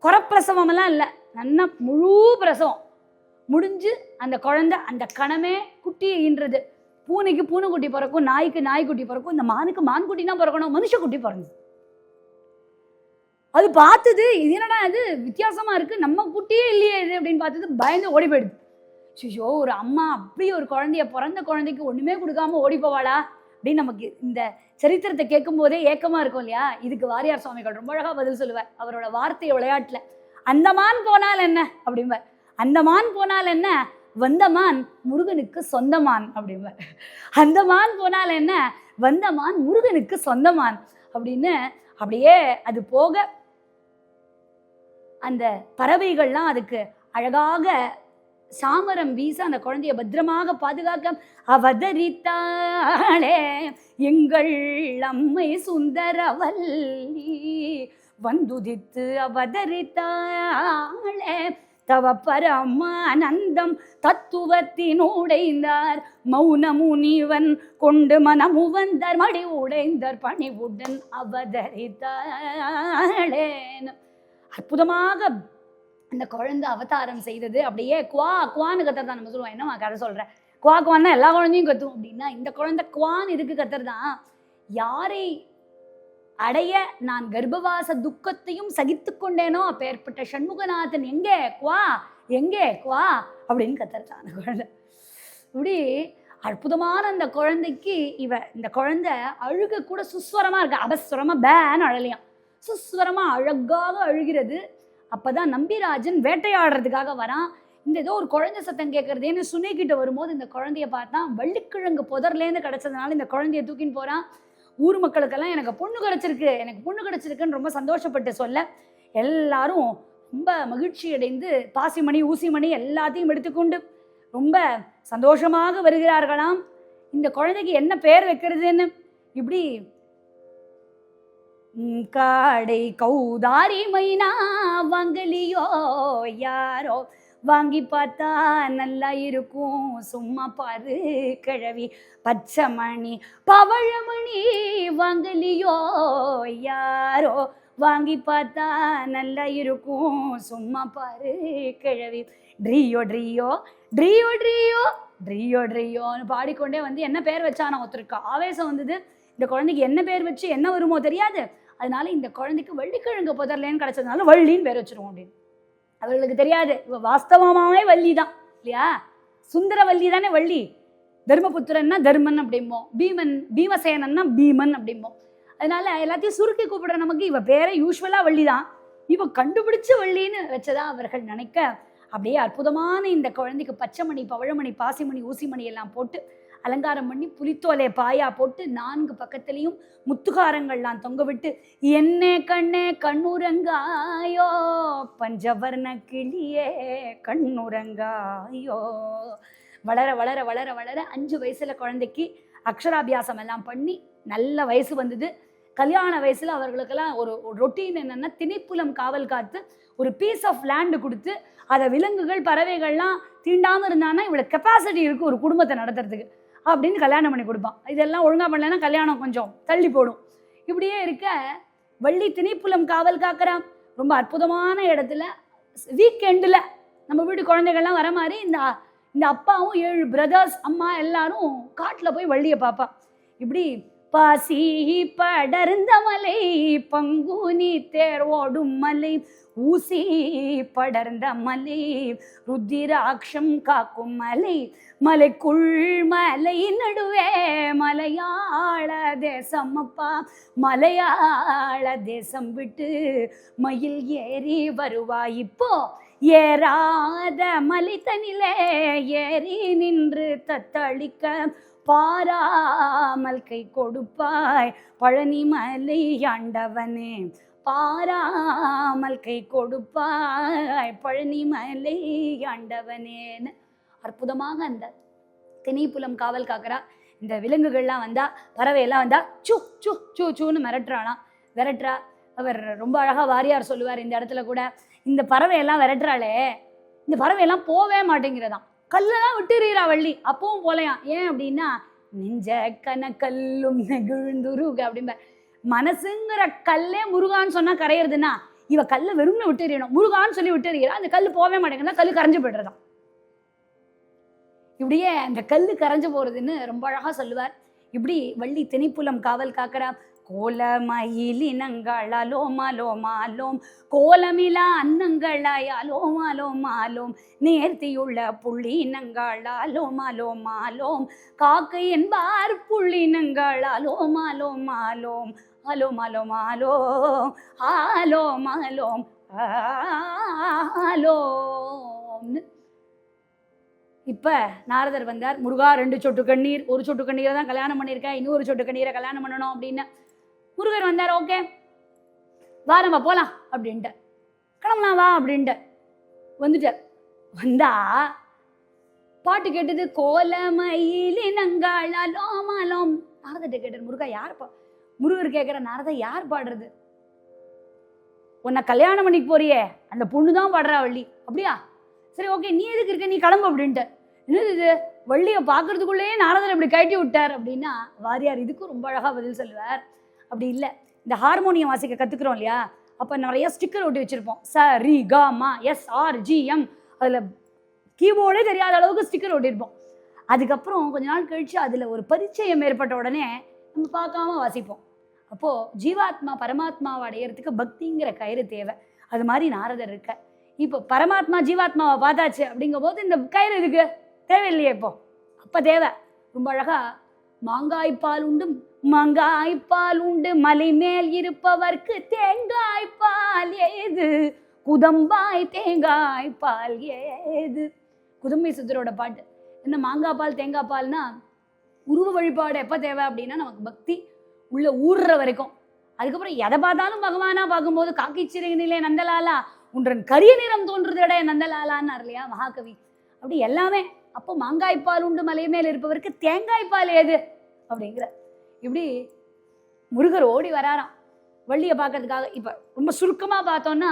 குறப்பிரசவம் எல்லாம் இல்லை, நல்ல முழு பிரசவம் முடிஞ்சு அந்த குழந்தை அந்த கணமே குட்டியை ஈன்றது. பூனைக்கு பூனைக்குட்டி பிறக்கும், நாய்க்கு நாய்க்குட்டி பிறக்கும், இந்த மானுக்கு மான்குட்டி தான் பிறக்கணும், மனுஷக்குட்டி பிறந்தது. அது பார்த்தது, இது என்னடா இது வித்தியாசமா இருக்கு, நம்ம குட்டியே இல்லையே இது அப்படின்னு பார்த்தது, பயந்து ஓடி போயிடுது. ஐயோ, ஒரு அம்மா அப்படி ஒரு குழந்தைய, பிறந்த குழந்தைக்கு ஒண்ணுமே கொடுக்காம ஓடி போவாளா அப்படின்னு நமக்கு இந்த சரித்திரத்தை கேட்கும் போதே ஏக்கமா இருக்கும் இல்லையா? இதுக்கு வாரியார் சுவாமிகள் ரொம்ப அழகா பதில் சொல்லுவார். அவரோட வார்த்தை விளையாட்டுல, அந்த மான் போனால் என்ன அப்படிம்பார். அந்த மான் போனால் என்ன, வந்த மான் முருகனுக்கு சொந்தமான் அப்படிம்பார். அந்த மான் போனால் என்ன, வந்த மான் முருகனுக்கு சொந்தமான் அப்படின்னு. அப்படியே அது போக அந்த பறவைகள்லாம் அதுக்கு அழகாக சாமரம் வீச அந்த குழந்தைய பத்திரமாக பாதுகாக்க அவதரித்தாளே எங்கள் அம்மை சுந்தரவல்லி, வந்துதித்து அவதரித்தாளே தவ பரமானந்தம் தத்துவத்தினுடைந்தார் மௌன முனிவன் கொண்டு மனமு வந்தார் மடி உடைந்தார் பணிவுடன் அவதரித்தாளேன். அற்புதமாக அந்த குழந்தை அவதாரம் செய்தது. அப்படியே குவா குவான்னு கத்துறதான் நம்ம சொல்லுவோம். என்னம்மா கதை சொல்கிறேன், குவா குவான்னா எல்லா குழந்தையும் கத்தும் அப்படின்னா, இந்த குழந்தை குவான் இதுக்கு கத்துறதான், யாரை அடைய நான் கர்ப்பவாச துக்கத்தையும் சகித்து கொண்டேனோ அப்பேற்பட்ட சண்முகநாதன் எங்கே குவா எங்கே குவா அப்படின்னு கத்துறதான் அந்த குழந்தை. இப்படி அற்புதமான அந்த குழந்தைக்கு இந்த குழந்தை அழுக கூட சுஸ்வரமா இருக்கு, அபஸ்வரமா பேன்னு அழலையாம், சுஸ்வரமா அழகாக அழுகிறது. அப்பதான் நம்பிராஜன் வேட்டையாடுறதுக்காக வரான். இந்த ஏதோ ஒரு குழந்தை சத்தம் கேட்கறதேன்னு சுனைக்கிட்ட வரும்போது இந்த குழந்தைய பார்த்தான். வள்ளிக்கிழங்கு புதர்லேருந்து கிடைச்சதுனால இந்த குழந்தைய தூக்கின்னு போறான். ஊர் மக்களுக்கெல்லாம் எனக்கு பொண்ணு கிடைச்சிருக்குன்னு ரொம்ப சந்தோஷப்பட்டு சொல்ல, எல்லாரும் ரொம்ப மகிழ்ச்சி அடைந்து பாசிமணி ஊசிமணி எல்லாத்தையும் எடுத்துக்கொண்டு ரொம்ப சந்தோஷமாக வருகிறார்களாம். இந்த குழந்தைக்கு என்ன பேர் வைக்கிறதுன்னு இப்படி காடை கௌதாரி மைனா வாங்கலியோ யாரோ, வாங்கி பார்த்தா நல்லா இருக்கும், சும்மா பாரு கிழவி, பச்சைமணி பவழமணி வாங்கலியோ யாரோ, வாங்கி பார்த்தா நல்லா இருக்கும், சும்மா பாரு கிழவி, ட்ரியோ ட்ரியோ ட்ரியோ ட்ரியோ ட்ரியோ ட்ரியோன்னு பாடிக்கொண்டே வந்து என்ன பேர் வச்சானா ஒருத்தருக்கு ஆவேசம் வந்தது. இந்த குழந்தைக்கு என்ன பேர் வச்சு என்ன வருமோ தெரியாது, அதனால இந்த குழந்தைக்கு வள்ளிக்கிழங்கு புதர்லேன்னு கிடைச்சதுனால வள்ளின்னு பேர் வச்சிருவோம் அப்படின்னு. அவர்களுக்கு தெரியாது இவ வாஸ்தவமாவே வள்ளி தான் இல்லையா, சுந்தரவல்லி தானே வள்ளி. தர்மபுத்திரன்னா தர்மன் அப்படிம்போம், பீமசேனன்னா பீமன் அப்படிம்போம். அதனால எல்லாத்தையும் சுருக்கி கூப்பிடுற நமக்கு இவ பேரை யூஸ்வலா வள்ளி தான், இவ கண்டுபிடிச்சு வள்ளின்னு வச்சதா அவர்கள் நினைக்க, அப்படியே அற்புதமான இந்த குழந்தைக்கு பச்சைமணி, பவழமணி, பாசிமணி, ஊசிமணி எல்லாம் போட்டு அலங்காரம் பண்ணி புலித்தோலை பாயா போட்டு 4 பக்கத்திலையும் முத்துகாரங்கள்லாம் தொங்க விட்டு, என்னே கண்ணே கண்ணுரங்காயோ பஞ்சவர்ண கிளியே கண்ணுரங்காயோ. வளர வளர வளர வளர 5 வயசுல குழந்தைக்கு அக்ஷராபியாசம் எல்லாம் பண்ணி நல்ல வயசு வந்தது. கல்யாண வயசுல அவர்களுக்கெல்லாம் ஒரு ரொட்டீன் என்னன்னா, திணைப்புலம் காவல் காத்து ஒரு பீஸ் ஆஃப் லேண்டு கொடுத்து அதை விலங்குகள் பறவைகள்லாம் தீண்டாமல் இருந்தான்னா இவ்வளோ கெப்பாசிட்டி இருக்குது ஒரு குடும்பத்தை நடத்துறதுக்கு அப்படின்னு கல்யாணம் பண்ணி கொடுப்பான். இதெல்லாம் ஒழுங்காக பண்ணலைன்னா கல்யாணம் கொஞ்சம் தள்ளி போடும். இப்படியே இருக்க வள்ளி திணைப்புலம் காவல் காக்கிறான். ரொம்ப அற்புதமான இடத்துல வீக்கெண்டில் நம்ம வீட்டு குழந்தைகள்லாம் வர மாதிரி இந்த அப்பாவும் 7 பிரதர்ஸ் அம்மா எல்லாரும் காட்டில் போய் வள்ளியை பார்ப்பா. இப்படி பாசி படர்ந்த மலை பங்குனி தேர் ஓடும் மலை ஊசி படர்ந்த மலை ருத்திராட்சம் காக்கும் மலை மலைக்குள் மலை நடுவே மலையாள தேசம் அப்பா மலையாள தேசம் விட்டு மயில் ஏறி வருவாய் இப்போ ஏறாத மலை தனிலே ஏறி நின்று தத்தளிக்க பாராமல் கை கொடுப்பாய் பழனி மலை ஆண்டவனே பாராமல் கை கொடுப்பாய் பழனி மலை ஆண்டவனேன்னு அற்புதமாக அந்த திணைப்புலம் காவல் காக்கிறா. இந்த விலங்குகள்லாம் வந்தா பறவையெல்லாம் வந்தா சூ சூ சூ சூன்னு மிரட்டுறாளாம், விரட்டுறா. அவர் ரொம்ப அழகா வாரியார் சொல்லுவார் இந்த இடத்துல கூட, இந்த பறவையெல்லாம் விரட்டுறாளே இந்த பறவையெல்லாம் போவே மாட்டேங்கிறதாம், கல்லெல்லாம் விட்டுறீரா வள்ளி அப்பவும் போலையாம். ஏன் அப்படின்னா நெஞ்ச கனக்கல்லும் நெகிழ்ந்துருக அப்படிம்ப, மனசுங்கிற கல்லே முருகான்னு சொன்னா கரையிறதுன்னா இவ கல்லை வெறும்னு விட்டுறணும், முருகான்னு சொல்லி விட்டுறீரா அந்த கல் போவே மாட்டேங்குதா, கல் கரைஞ்சு போய்டுறதாம். இப்படியே அந்த கல் கரைஞ்சு போறதுன்னு ரொம்ப அழகா சொல்லுவார். இப்படி வள்ளி திணைப்புலம் காவல் காக்கிறா. கோலமயிலினங்களாலோம் அலோம் ஆலோம் கோலமிலா அன்னங்களாயாலோம் அலோம் ஆலோம் நேர்த்தியுள்ள புள்ளினங்களாலோம் அலோம் ஆலோம் காக்கை என்பார் புள்ளினங்களாலோம் அலோம் ஆலோம் அலோம் அலோம் ஆலோம் ஆலோம் அலோம் ஆலோம்னு. இப்ப நாரதர் வந்தார். முருகா 2 சொட்டு கண்ணீர், 1 சொட்டு கண்ணீரை தான் கல்யாணம் பண்ணியிருக்கேன், இன்னொரு சொட்டு கண்ணீரை கல்யாணம் பண்ணணும் அப்படின்னு முருகர் வந்தார். ஓகே வா நம்ம போலாம் அப்படின்ட்டு, கிளம்பலாம் வா அப்படின்ட்டு வந்துட்டார். வந்தா பாட்டு கேட்டது கோலமயிலினங்களாலோம். நாரதர்கிட்ட கேட்டார், முருகா யாருப்பா? முருகர் கேட்கிற, நாரதா யார் பாடுறது? உன்னை கல்யாணம் பண்ணிக்கு போறியே அந்த பொண்ணு தான் பாடுறா வள்ளி. அப்படியா, சரி ஓகே நீ எதுக்கு இருக்க, நீ கிளம்பு அப்படின்ட்டு. என்னது இது, வள்ளியை பார்க்கறதுக்குள்ளேயே நாரதர் இப்படி கட்டி விட்டார் அப்படின்னா வாரியார் இதுக்கும் ரொம்ப அழகா பதில் சொல்லுவார். அப்படி இல்லை, இந்த ஹார்மோனியம் வாசிக்க கற்றுக்குறோம் இல்லையா, அப்போ நிறைய ஸ்டிக்கர் ஒட்டி வச்சுருப்போம், ச ரி க ம எஸ் ஆர் ஜி எம், அதில் கீபோர்டே தெரியாத அளவுக்கு ஸ்டிக்கர் ஒட்டியிருப்போம். அதுக்கப்புறம் கொஞ்ச நாள் கழித்து அதில் ஒரு பரிச்சயம் ஏற்பட்ட உடனே நம்ம பார்க்காம வாசிப்போம். அப்போது ஜீவாத்மா பரமாத்மாவை அடையிறதுக்கு பக்திங்கிற கயிறு தேவை. அது மாதிரி நாரதர் இருக்க. இப்போ பரமாத்மா ஜீவாத்மாவை பார்த்தாச்சு அப்படிங்கும் போது இந்த கயிறு இதுக்கு தேவையில்லையே, இப்போ அப்போ தேவை. ரொம்ப அழகா மாங்காய்ப்பால் உண்டு மாங்காய்ப்பால் உண்டு மலை மேல் இருப்பவர்க்கு தேங்காய்ப்பால் ஏது குதம்பாய் தேங்காய்ப்பால் ஏது. குதம்பை சுந்தரோட பாட்டு. என்ன மாங்காய் பால் தேங்காய் பால்னா உருவ வழிபாடு எப்போ தேவை அப்படின்னா நமக்கு பக்தி உள்ள ஊறுற வரைக்கும். அதுக்கப்புறம் எதை பார்த்தாலும் பகவானா பார்க்கும்போது காக்கி சிறகினிலே நந்தலாலா உன்றன் கரிய நிறம் தோன்றுதட நந்தலாலான்னார் இல்லையா மகாகவி. அப்படி எல்லாமே. அப்போ மாங்காய்ப்பால் உண்டு மலை மேல் இருப்பவருக்கு தேங்காய்ப்பால் ஏது அப்படிங்கிற. இப்படி முருகர் ஓடி வராராம் வள்ளியை பார்க்கறதுக்காக. இப்போ ரொம்ப சுருக்கமாக பார்த்தோன்னா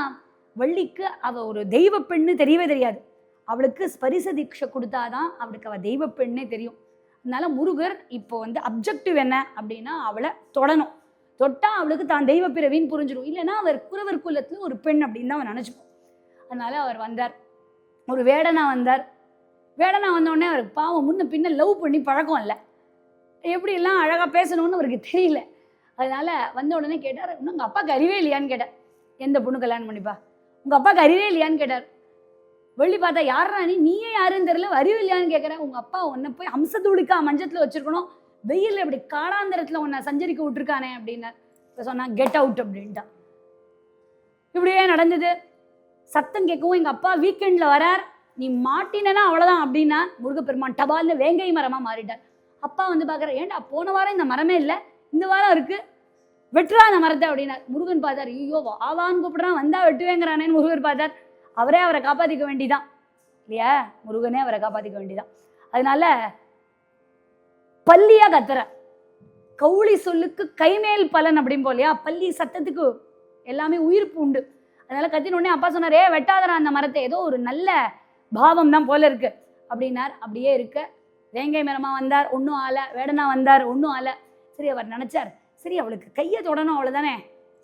வள்ளிக்கு அவள் ஒரு தெய்வ பெண்ணு தெரியவே தெரியாது. அவளுக்கு ஸ்பரிச தீட்சை கொடுத்தாதான் அவளுக்கு அவள் தெய்வ பெண்ணே தெரியும். அதனால முருகர் இப்போ அப்ஜெக்டிவ் என்ன அப்படின்னா அவளை தொடணும். தொட்டா அவளுக்கு தான் தெய்வ பிறவின்னு புரிஞ்சிடும். இல்லைன்னா அவர் குறவர் குலத்துல ஒரு பெண் அப்படின்னு தான் அவன் நினச்சிப்போம். அதனால அவர் வந்தார். ஒரு வேடனா வந்தார். வேடனா வந்தோடனே அவர் பாவம் முன்ன பின்ன லவ் பண்ணி பழக்கம் இல்லை. எப்படிலாம் அழகாக பேசணும்னு அவருக்கு தெரியல. அதனால வந்த உடனே கேட்டார், இன்னும் உங்கள் அப்பாவுக்கு அறிவே இல்லையான்னு கேட்டார். எந்த பொண்ணு கல்யாணம் பண்ணிப்பா, உங்கள் அப்பாவுக்கு அறிவே இல்லையான்னு கேட்டார். வெள்ளி பார்த்தா, யாரா நீயே யாருன்னு தெரியல, அறிவு இல்லையான்னு கேட்குறேன். உங்கள் அப்பா உன்னை போய் அம்சத்தூளிக்கா மஞ்சத்தில் வச்சிருக்கணும், வெயில் இப்படி காடாந்திரத்தில் உன்னை சஞ்சரிக்க விட்டுருக்கானே அப்படின்னார். இப்போ சொன்னா கெட் அவுட் அப்படின்ட்டான். இப்படியே நடந்தது. சத்தம் கேட்கவும் எங்கள் அப்பா வீக்கெண்டில் வரார், நீ மாட்டினா அவ்வளோதான் அப்படின்னா முருகப்பெருமான் டபால்னு வேங்கை மரமாக மாறிட்டார். அப்பா வந்து பார்க்குற, ஏன்டா போன வாரம் இந்த மரமே இல்லை, இந்த வாரம் இருக்கு, வெட்டுறா அந்த மரத்தை அப்படின்னார். முருகன் பார்த்தார், ஐயோ வாவான்னு கூப்பிட்றான், வந்தா வெட்டுவேங்கிறானேன்னு முருகன் பார்த்தார். அவரே அவரை காப்பாற்றிக்க வேண்டிதான் இல்லையா, முருகனே அவரை காப்பாற்றிக்க வேண்டிதான். அதனால பல்லியா கத்துற, கவுளி சொல்லுக்கு கைமேல் பலன் அப்படின்னு போலையா, பள்ளி சத்தத்துக்கு எல்லாமே உயிர்ப்பு உண்டு. அதனால கத்தின உடனே அப்பா சொன்னார், வெட்டாதரா அந்த மரத்தை, ஏதோ ஒரு நல்ல பாவம் தான் போல இருக்கு அப்படின்னார். அப்படியே இருக்க வேங்கை மரமா வந்தார், ஒன்றும் ஆலை. வேடனா வந்தார், ஒன்றும் ஆலை. சரி, அவர் நினைச்சார், சரி அவளுக்கு கையை தொடணும் அவ்வளோதானே,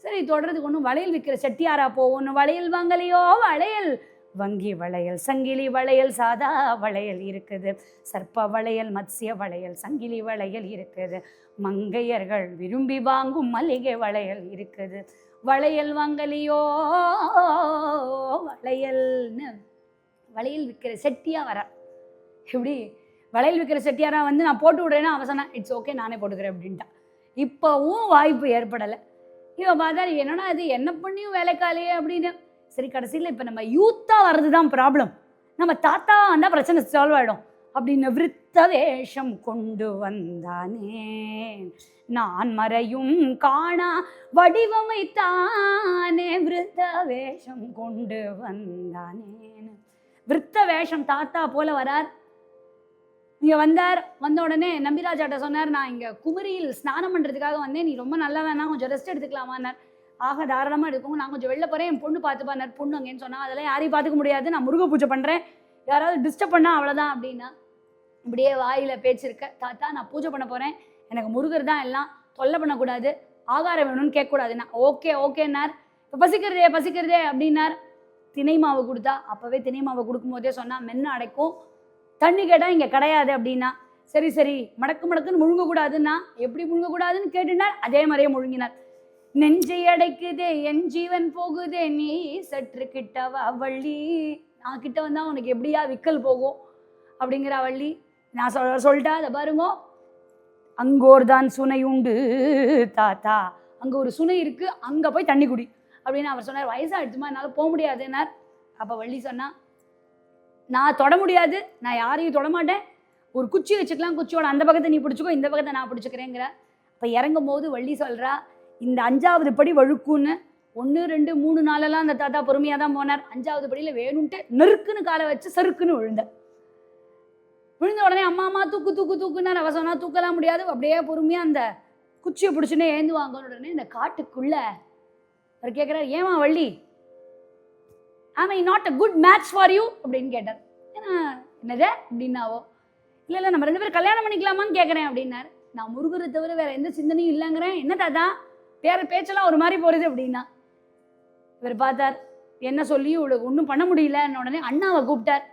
சரி தொடறதுக்கு ஒன்றும் வளையல் விற்கிற செட்டியாரா போவோன்னு வளையல் வாங்கலையோ, வளையல் வங்கி வளையல், சங்கிலி வளையல், சாதா வளையல் இருக்குது, சர்ப்ப வளையல், மத்ஸ்ய வளையல், சங்கிலி வளையல் இருக்குது, மங்கையர்கள் விரும்பி வாங்கும் மல்லிகை வளையல் இருக்குது, வளையல் வாங்கலையோ வளையல்னு வளையல் விற்கிற செட்டியா வர. இப்படி வளையல் விற்கிற செட்டியாரா வந்து நான் போட்டு விடுறேன்னா அவன் சொன்னான், இட்ஸ் ஓகே நானே போட்டுக்கிறேன் அப்படின்ட்டான். இப்போவும் வாய்ப்பு ஏற்படலை. இவன் பார்த்தா என்னன்னா அது என்ன பண்ணியும் வேலைக்காலையே அப்படின்னு. சரி, கடைசியில் இப்போ நம்ம யூத்தாக வர்றது தான் ப்ராப்ளம், நம்ம தாத்தா வந்தால் பிரச்சனை சால்வ் ஆகிடும் அப்படின்னு விருத்த வேஷம் கொண்டு வந்தானே, நான் மறையும் காணா வடிவமைத்தானே, விருத்த வேஷம் கொண்டு வந்தானேன்னு. விருத்த வேஷம் தாத்தா போல வரார். இங்கே வந்தார். வந்த உடனே நம்பிராஜாட்ட சொன்னார், நான் இங்கே குமரியில் ஸ்நானம் பண்ணுறதுக்காக வந்தேன், நீ ரொம்ப நல்லா வேணா கொஞ்சம் ரெஸ்ட் எடுத்துக்கலாமான்னார். ஆக தாராளமாக எடுக்கும், நான் கொஞ்சம் வெளில போகிறேன், என் பொண்ணு பார்த்துப்பான்னார். பொண்ணு அங்கேன்னு சொன்னால், அதெல்லாம் யாரையும் பார்த்துக்க முடியாது, நான் முருக பூஜை பண்ணுறேன், யாராவது டிஸ்டர்ப் பண்ணால் அவ்வளோதான் அப்படின்னா. இப்படியே வாயில் பேச்சிருக்க, தாத்தா நான் பூஜை பண்ண போகிறேன், எனக்கு முருகர் தான் எல்லாம், தொல்லை பண்ணக்கூடாது, ஆகாரம் வேணும்னு கேட்கக்கூடாதுன்னா. ஓகே ஓகேன்னார். இப்போ பசிக்கிறதே பசிக்கிறதே அப்படின்னார். தினை மாவு கொடுத்தா, அப்போவே தினை மாவு கொடுக்கும்போதே சொன்னால் மென்னு அடைக்கும், தண்ணி கேட்டால் இங்கே கிடையாது அப்படின்னா. சரி சரி மடக்கு மடக்குன்னு முழுங்கக்கூடாதுன்னா, எப்படி முழுங்கக்கூடாதுன்னு கேட்டுனார். அதே மாதிரியே முழுங்கினார். நெஞ்சை அடைக்குதே என் ஜீவன் போகுதே, நீ சற்று கிட்டவா வள்ளி, நான் கிட்ட வந்தால் உனக்கு எப்படியா விக்கல் போகும் அப்படிங்கிற வள்ளி. நான் சொல்லிட்டா, அதை பாருங்க, அங்கோர் தான் சுனை உண்டு தாத்தா, அங்கே ஒரு சுனை இருக்கு, அங்கே போய் தண்ணி குடி அப்படின்னு அவர் சொன்னார். வயசாகிடுச்சுமா, என்னால் போக முடியாதுன்னார். அப்போ வள்ளி சொன்னா, நான் தொட முடியாது, நான் யாரையும் தொடமாட்டேன், ஒரு குச்சி வச்சுக்கலாம், குச்சியோட அந்த பக்கத்தை நீ பிடிச்சிக்கோ, இந்த பக்கத்தை நான் பிடிச்சிக்கிறேங்கிற. அப்போ இறங்கும் போது வள்ளி சொல்கிறா, இந்த 5வது படி வழுக்குன்னு 1 2 3 4 அந்த தாத்தா பொறுமையாக தான் போனார். 5வது படியில் வேணும்ட்டு நெருக்குன்னு காலை வச்சு சறுக்குன்னு விழுந்த உடனே அம்மா அம்மா தூக்கு தூக்கு தூக்குன்னா அவ சொன்னா தூக்கலாம் முடியாது, அப்படியே பொறுமையாக அந்த குச்சியை பிடிச்சுன்னே ஏந்துவாங்க. உடனே இந்த காட்டுக்குள்ள அவர் கேட்குறாரு, ஏமா வள்ளி, ஆம் I not a good match for you அப்படின்னு கேட்டார். ஏன்னா என்னது அப்படின்னாவோ, இல்லை இல்லை நம்ம 2 பேரும் கல்யாணம் பண்ணிக்கலாமான்னு கேட்குறேன் அப்படின்னாரு. நான் முருகரை தவிர வேற எந்த சிந்தனையும் இல்லைங்கிறேன். என்ன தாத்தா பேச்செல்லாம் ஒரு மாதிரி போகிறது அப்படின்னா. இவர் பார்த்தார், என்ன சொல்லி இவளுக்கு ஒன்றும் பண்ண முடியலன்னு. உடனே அண்ணாவை கூப்பிட்டார்.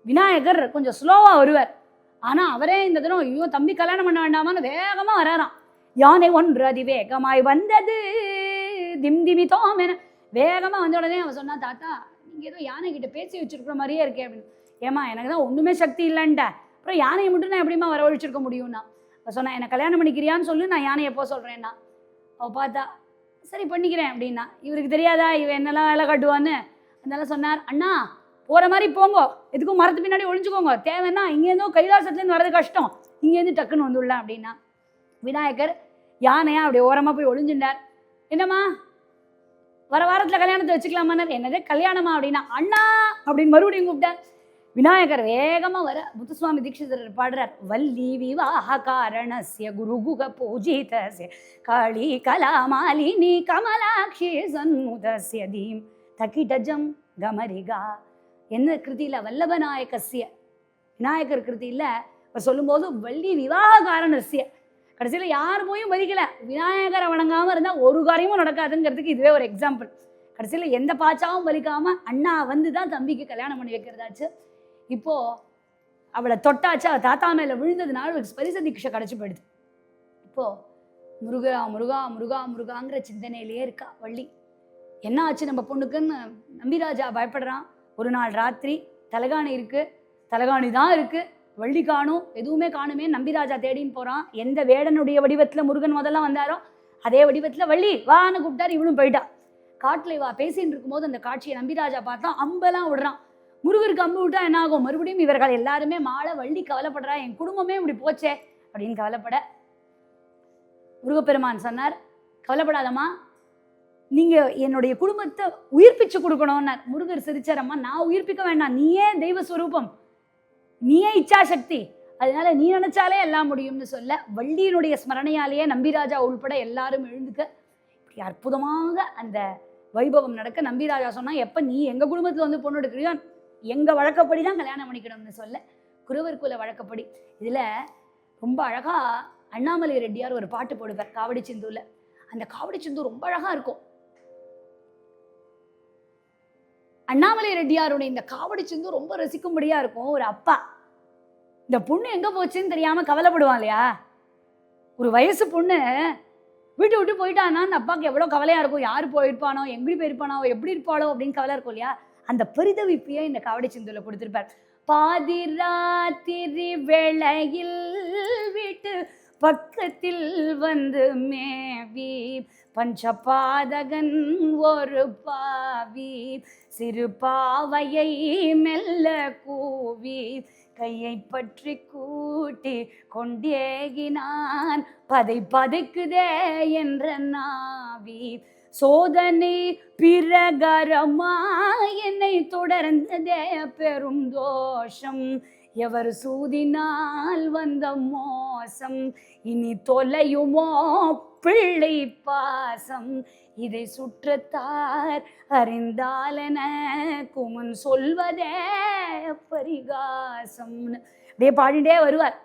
விநாயகர் கொஞ்சம் ஸ்லோவாக வருவார், ஆனால் அவரே இந்த தினம் ஐயோ தம்பி கல்யாணம் பண்ண வேண்டாமான்னு வேகமாக வராராம். யானை ஒன்று அதிவேகமாய் வந்தது திம் திமி தோமென வேகமாக வந்த உடனே அவன் சொன்னா, தாத்தா நீங்கள் ஏதோ யானை கிட்ட பேசி வச்சிருக்கிற மாதிரியே இருக்கே அப்படின்னு. ஏமா எனக்கு தான் ஒன்றுமே சக்தி இல்லைன்ட்ட, அப்புறம் யானையை மட்டும் நான் எப்படிமா வரவழிச்சிருக்க முடியும்னா. அவள் சொன்னா, என்னை கல்யாணம் பண்ணிக்கிறியான்னு சொல்லு, நான் யானை எப்போ சொல்கிறேன்னா. அவள் பார்த்தா, சரி பண்ணிக்கிறேன் அப்படின்னா. இவருக்கு தெரியாதா இவன் என்னெல்லாம் வேலை காட்டுவான்னு. அதனால சொன்னார், அண்ணா போகிற மாதிரி போங்கோ, எதுக்கும் மரத்து பின்னாடி ஒழிஞ்சுக்கோங்க, தேவைன்னா இங்கேருந்தோ கைலாசத்துலேருந்து வர்றது கஷ்டம், இங்கேருந்து டக்குன்னு வந்துடலாம் அப்படின்னா. விநாயகர் யானையா அப்படி ஓரமாக போய் ஒழிஞ்சுட்டார். என்னம்மா வர வாரத்தில் கல்யாணத்தை வச்சுக்கலாமான்னார். என்னதே கல்யாணமா அப்படின்னா, அண்ணா அப்படின்னு மறுபடியும் கூப்பிட்டார். விநாயகர் வேகமாக வர முத்துசுவாமி தீட்சிதர் பாடுறார், வள்ளி விவாக காரணஸ்ய குருகுக பூஜிதஸ்ய காளி கலாமாலினி கமலாட்சி சண்முதஸ்ய தீம் தகிடஜம் கமரிகா. என்ன கிருதியில் வல்லபநாயகஸ்ய விநாயகர் கிருதியில் இப்போ சொல்லும்போது வள்ளி விவாக காரணஸ்ய, கடைசியில் யார் போயும் மதிக்கலை, விநாயகரை வணங்காமல் இருந்தால் ஒரு காரியமும் நடக்காதுங்கிறதுக்கு இதுவே ஒரு எக்ஸாம்பிள். கடைசியில் எந்த பாச்சாவும் வலிக்காமல் அண்ணா வந்து தான் தம்பிக்கு கல்யாணம் பண்ணி வைக்கிறதாச்சு. இப்போது அவளை தொட்டாச்சு, அவள் தாத்தா மேலே விழுந்ததுனால அவளுக்கு ஸ்பரிச தீட்சை கிடச்சி போயிடுது. இப்போ முருகா முருகா முருகா முருகாங்கிற சிந்தனையிலேயே இருக்கா வள்ளி. என்ன ஆச்சு நம்ம பொண்ணுக்குன்னு நம்பிராஜா பயப்படுறான். ஒரு நாள் ராத்திரி தலகாணி இருக்கு, தலகாணி தான் இருக்கு, வள்ளி காணும், எதுவுமே காணுமே. நம்பிராஜா தேடின்னு போறான். எந்த வேடனுடைய வடிவத்துல முருகன் முதல்ல வந்தாரோ அதே வடிவத்துல வள்ளி வான்னு கூப்பிட்டாரு. இவளும் போயிட்டா. காட்டுல இவா பேசின்னு இருக்கும்போது அந்த காட்சியை நம்பிராஜா பார்த்தா அம்பெல்லாம் விடுறான். முருகருக்கு அம்பு விட்டா என்ன ஆகும்? மறுபடியும் இவர்கள் எல்லாருமே மாலை. வள்ளி கவலைப்படுறா, என் குடும்பமே இப்படி போச்சே அப்படின்னு கவலைப்பட முருகப்பெருமான் சொன்னார், கவலைப்படாதம்மா, நீங்க என்னுடைய குடும்பத்தை உயிர்ப்பிச்சு கொடுக்கணும்னார். முருகர் சிரிச்சாரம்மா, நான் உயிர்ப்பிக்க வேண்டாம், நீயே தெய்வ ஸ்வரூபம், நீயே இச்சாசக்தி, அதனால நீ நினைச்சாலே எல்லாம் முடியும்னு சொல்ல வள்ளியினுடைய ஸ்மரணையாலேயே நம்பிராஜா உள்பட எல்லாரும் எழுந்துக்க இப்படி அற்புதமாக அந்த வைபவம் நடக்க நம்பிராஜா சொன்னா, எப்ப நீ எங்க குடும்பத்துல வந்து பொண்ணு எடுக்கிறியோ எங்க வழக்கப்படிதான் கல்யாணம் பண்ணிக்கணும்னு சொல்ல குறவர் குல வழக்கப்படி. இதுல ரொம்ப அழகா அண்ணாமலை ரெட்டியார் ஒரு பாட்டு போடுவார் காவடி சிந்துல. அந்த காவடி சிந்து ரொம்ப அழகா இருக்கும். அண்ணாமலை ரெட்டியாருடைய இந்த காவடி சிந்து ரொம்ப ரசிக்கும்படியா இருக்கும். ஒரு அப்பா இந்த பொண்ணு எங்க போச்சுன்னு தெரியாம கவலைப்படுவான் இல்லையா? ஒரு வயசு பொண்ணு வீட்டு விட்டு போயிட்டான்னா அந்த அப்பாவுக்கு எவ்வளவு கவலையா இருக்கும். யாரு போயிருப்பானோ, எங்கடி போயிருப்பானோ, எப்படி இருப்பாளோ அப்படின்னு கவலை இருக்கும் இல்லையா? அந்த பரிதவிப்பையே இந்த காவடி சிந்துல கொடுத்திருப்பார். பாதிராத்திரி வேளையில் வீட்டு பக்கத்தில் வந்து மேவி பஞ்சபாதகன் ஒரு பாவி சிறு பாவையை மெல்ல கூவி கையை பற்றி கூட்டி கொண்டேகினான் பதை பதைக்குதே என்ற நாவி சோதனை பிரகரமா என்னை தொடர்ந்ததே பெரும் தோஷம் எவர் சூதினால் வந்த மோசம் இனி தொலையுமோ பிள்ளை பாசம் இதை சுற்றத்தார் அறிந்தாலன குமன் சொல்வதே பரிகாசம். அப்படியே பாடிட்டே வருவார்.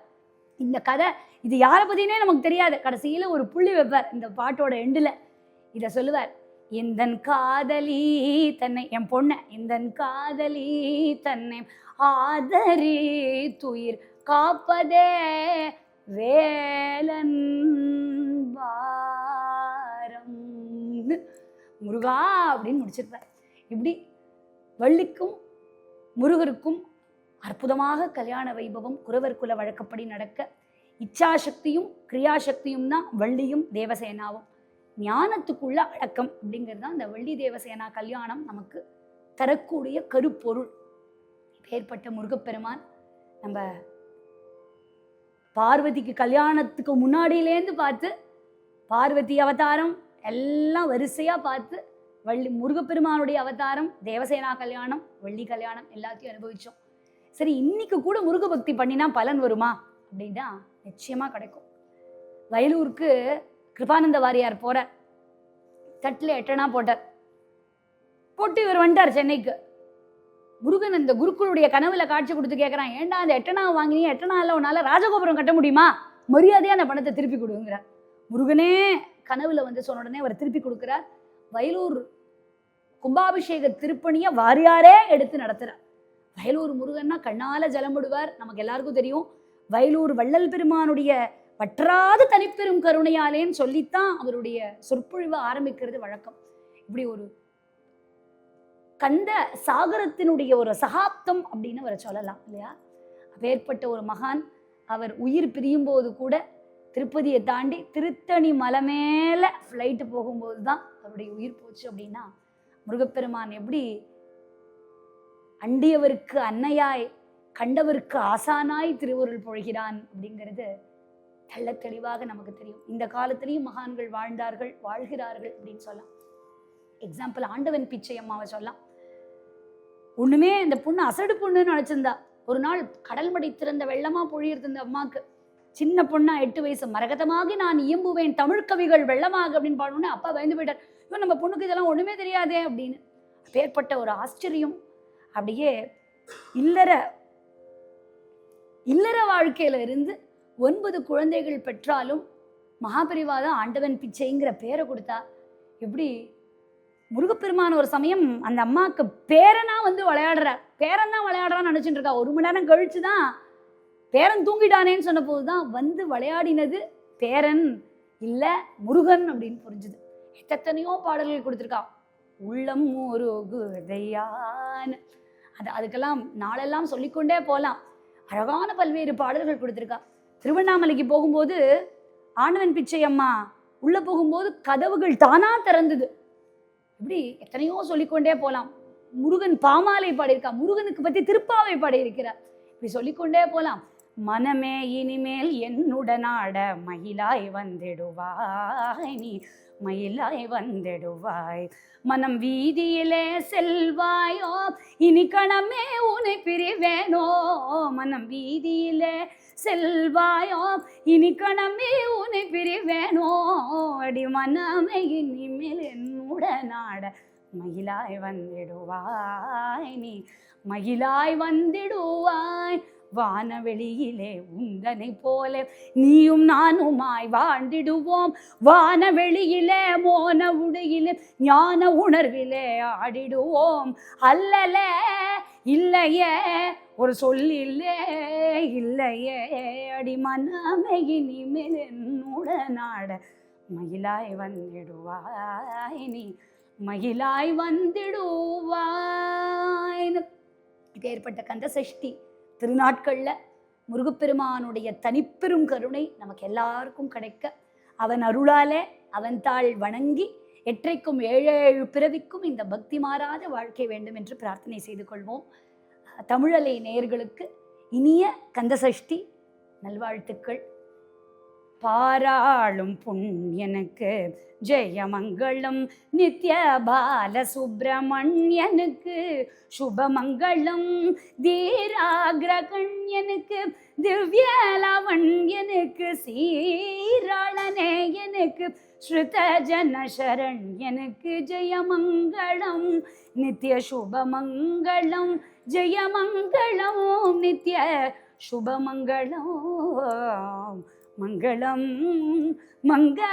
இந்த கதை இது யாரை பத்தினே நமக்கு தெரியாது. கடைசியில ஒரு புள்ளி வைப்பார் இந்த பாட்டோட எண்டுல. இத சொல்லுவார், இந்தன் காதலி தன்னை, என் பொண்ண இந்தன் காதலி தன்னை ஆதரி துயிர் காப்பதே வேலன் வாரம் முருகா அப்படின்னு முடிச்சிருப்பார். இப்படி வள்ளிக்கும் முருகருக்கும் அற்புதமாக கல்யாண வைபவம் குறவர் குல வழக்கப்படி நடக்க இச்சாசக்தியும் கிரியாசக்தியும் தான் வள்ளியும் தேவசேனாவும். ஞானத்துக்குள்ள அடக்கம் அப்படிங்கிறது தான் இந்த வள்ளி தேவசேனா கல்யாணம் நமக்கு தரக்கூடிய கருப்பொருள். ஏற்பட்ட முருகப்பெருமான் நம்ம பார்வதிக்கு கல்யாணத்துக்கு முன்னாடியிலேருந்து பார்த்து பார்வதி அவதாரம் எல்லாம் வரிசையா பார்த்து வள்ளி முருகப்பெருமானுடைய அவதாரம் தேவசேனா கல்யாணம் வள்ளி கல்யாணம் எல்லாத்தையும் அனுபவிச்சோம். சரி, இன்னைக்கு கூட முருக பக்தி பண்ணினா பலன் வருமா அப்படின்னா நிச்சயமா கிடைக்கும். வயலூருக்கு கிருபானந்த வாரியார் போறார். தட்டில் 8 அணா போட்டார். போட்டு இவர் வந்துட்டார் சென்னைக்கு. முருகன் அந்த குருக்களுடைய கனவுல காட்சி கொடுத்து கேட்கறான், ஏண்டா அந்த 8 அணா வாங்கினீ, 8 அணால உன்னால ராஜகோபுரம் கட்ட முடியுமா, மரியாதையா அந்த பணத்தை திருப்பி கொடுங்கிறார். முருகனே கனவுல வந்து சொன்ன உடனே அவர் திருப்பி கொடுக்கிறார். வயலூர் கும்பாபிஷேக திருப்பணியை வாரியாரே எடுத்து நடத்துறார். வயலூர் முருகன்னா கண்ணால ஜலம் விடுவார். நமக்கு எல்லாருக்கும் தெரியும். வயலூர் வள்ளல் பெருமானுடைய வற்றாத தனிப்பெரும் கருணையாலேன்னு சொல்லித்தான் அவருடைய சொற்பொழிவை ஆரம்பிக்கிறது வழக்கம். இப்படி ஒரு கந்த சாகரத்தினுடைய ஒரு சகாப்தம் அப்படின்னு அவரை சொல்லலாம் இல்லையா? அப்பேற்பட்ட ஒரு மகான் அவர் உயிர் பிரியும் போது கூட திருப்பதியை தாண்டி திருத்தணி மலை மேல ஃப்ளைட்டு போகும்போது தான் அவருடைய உயிர் போச்சு. அப்படின்னா முருகப்பெருமான் எப்படி அண்டியவருக்கு அன்னையாய் கண்டவருக்கு ஆசானாய் திருவருள் பொழிகிறான் அப்படிங்கிறது தெள்ள தெளிவாக நமக்கு தெரியும். இந்த காலத்திலையும் மகான்கள் வாழ்ந்தார்கள், வாழ்கிறார்கள் அப்படின்னு சொல்லலாம். எக்ஸாம்பிள் ஆண்டவன் பிச்சை அம்மாவை சொல்லலாம். ஒண்ணுமே இந்த பொண்ணு அசடு பொண்ணுன்னு நினைச்சிருந்தா. ஒரு நாள் கடல் மடை திறந்த வெள்ளமா பொழியிறது இந்த அம்மாக்கு. சின்ன பொண்ணா 8 வயசு. மரகதமாகி நான் இயம்புவேன் தமிழ் கவிகள் வெள்ளமாக அப்படின்னு பாடணுன்னு அப்பா பயந்து போயிட்டார். இவன் நம்ம பொண்ணுக்கு இதெல்லாம் ஒண்ணுமே தெரியாதே அப்படின்னு. அப்பேற்பட்ட ஒரு ஆச்சரியம். அப்படியே இல்லற வாழ்க்கையில இருந்து 9 குழந்தைகள் பெற்றாலும் மகாபெரிவாதான் ஆண்டவன் பிச்சைங்கிற பேரை கொடுத்தா. எப்படி முருகப்பெருமான ஒரு சமயம் அந்த அம்மாவுக்கு பேரனா வந்து விளையாடுறார். பேரனா விளையாடுறான்னு நினைச்சுட்டு இருக்கா. 1 மணி நேரம் கழிச்சுதான் பேரன் தூங்கிட்டானேன்னு சொன்ன போதுதான் வந்து விளையாடினது பேரன் இல்ல முருகன் அப்படின்னு புரிஞ்சுது. எத்தனையோ பாடல்கள் கொடுத்துருக்கா. உள்ளம் முருகுதையான், அதுக்கெல்லாம் நாளெல்லாம் சொல்லிக்கொண்டே போகலாம். அழகான பல்வேறு பாடல்கள் கொடுத்துருக்கா. திருவண்ணாமலைக்கு போகும்போது ஆண்டவன் பிச்சை அம்மா உள்ள போகும்போது கதவுகள் தானா திறந்தது. இப்படி எத்தனையோ சொல்லிக்கொண்டே போகலாம். முருகன் பாமாலை பாடியிருக்கா, முருகனுக்கு பத்தி திருப்பாவை பாடியிருக்கிறார். இப்படி சொல்லிக்கொண்டே போகலாம். மனமே இனிமேல் என்னுடனாட மயிலாய் வந்திடுவாய், நீ மயிலாய் வந்திடுவாய். மனம் வீதியிலே செல்வாயோ, இனி கணமே உன்னை பிரிவேனோ. மனம் வீதியிலே செல்வாயோ, இனி கணமே உன்னை பிரிவேனோ. அடி மனமே இனிமேல் என்னுடனாட மயிலாய் வந்திடுவாய், நீ மயிலாய் வந்திடுவாய். வானவெளியிலே உந்தனை போல நீயும் நானுமாய் வாழ்ந்திடுவோம். வானவெளியிலே மோன உடையிலே ஞான உணர்விலே ஆடிடுவோம். அல்லலே இல்லையே ஒரு சொல்லில்லே இல்லையே, அடி மனமே இனிமேல் என்னுடனாட மயிலாய் வந்திடுவாய், நீ மயிலாய் வந்திடுவாய். ஏற்பட்ட கந்த சஷ்டி திருநாட்கள்ல முருகப்பெருமானுடைய தனிப்பெரும் கருணை நமக்கு எல்லாருக்கும் கிடைக்க, அவன் அருளாலே அவன் தாள் வணங்கி எற்றைக்கும் 7 பிறவிக்கும் இந்த பக்தி மாறாத வாழ்க்கை வேண்டும் என்று பிரார்த்தனை செய்து கொள்வோம். தமிழலை நேயர்களுக்கு இனிய கந்தசஷ்டி நல்வாழ்த்துக்கள். பாராளும் புண்ணியனுக்கு ஜெயமங்களம், நித்ய பால சுப்பிரமணியனுக்கு சுபமங்களம், தீராகிரகண்யனுக்கு திவ்ய லாவண்யனுக்கு சீராளனேயனுக்கு ஸ்ருத ஜன சரண்யனுக்கு ஜெயமங்களம், நித்ய சுபமங்களம், ஜெயமங்களம், நித்ய சுபமங்களம், மங்களம் மங்களம்.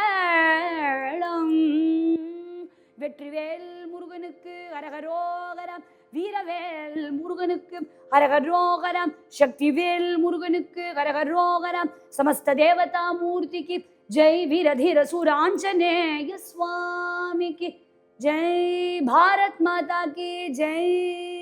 வெற்றிவேல் முருகனுக்கு அரகரோகரம், வீரவேல் முருகனுக்கு அரகரோகரம், சக்திவேல் முருகனுக்கு அரகரோகரம். சமஸ்த தேவதா மூர்த்திக்கு ஜெய். வீரதீர சூராஞ்சனேய சுவாமிக்கு ஜெய். பாரத் மாதா की जय.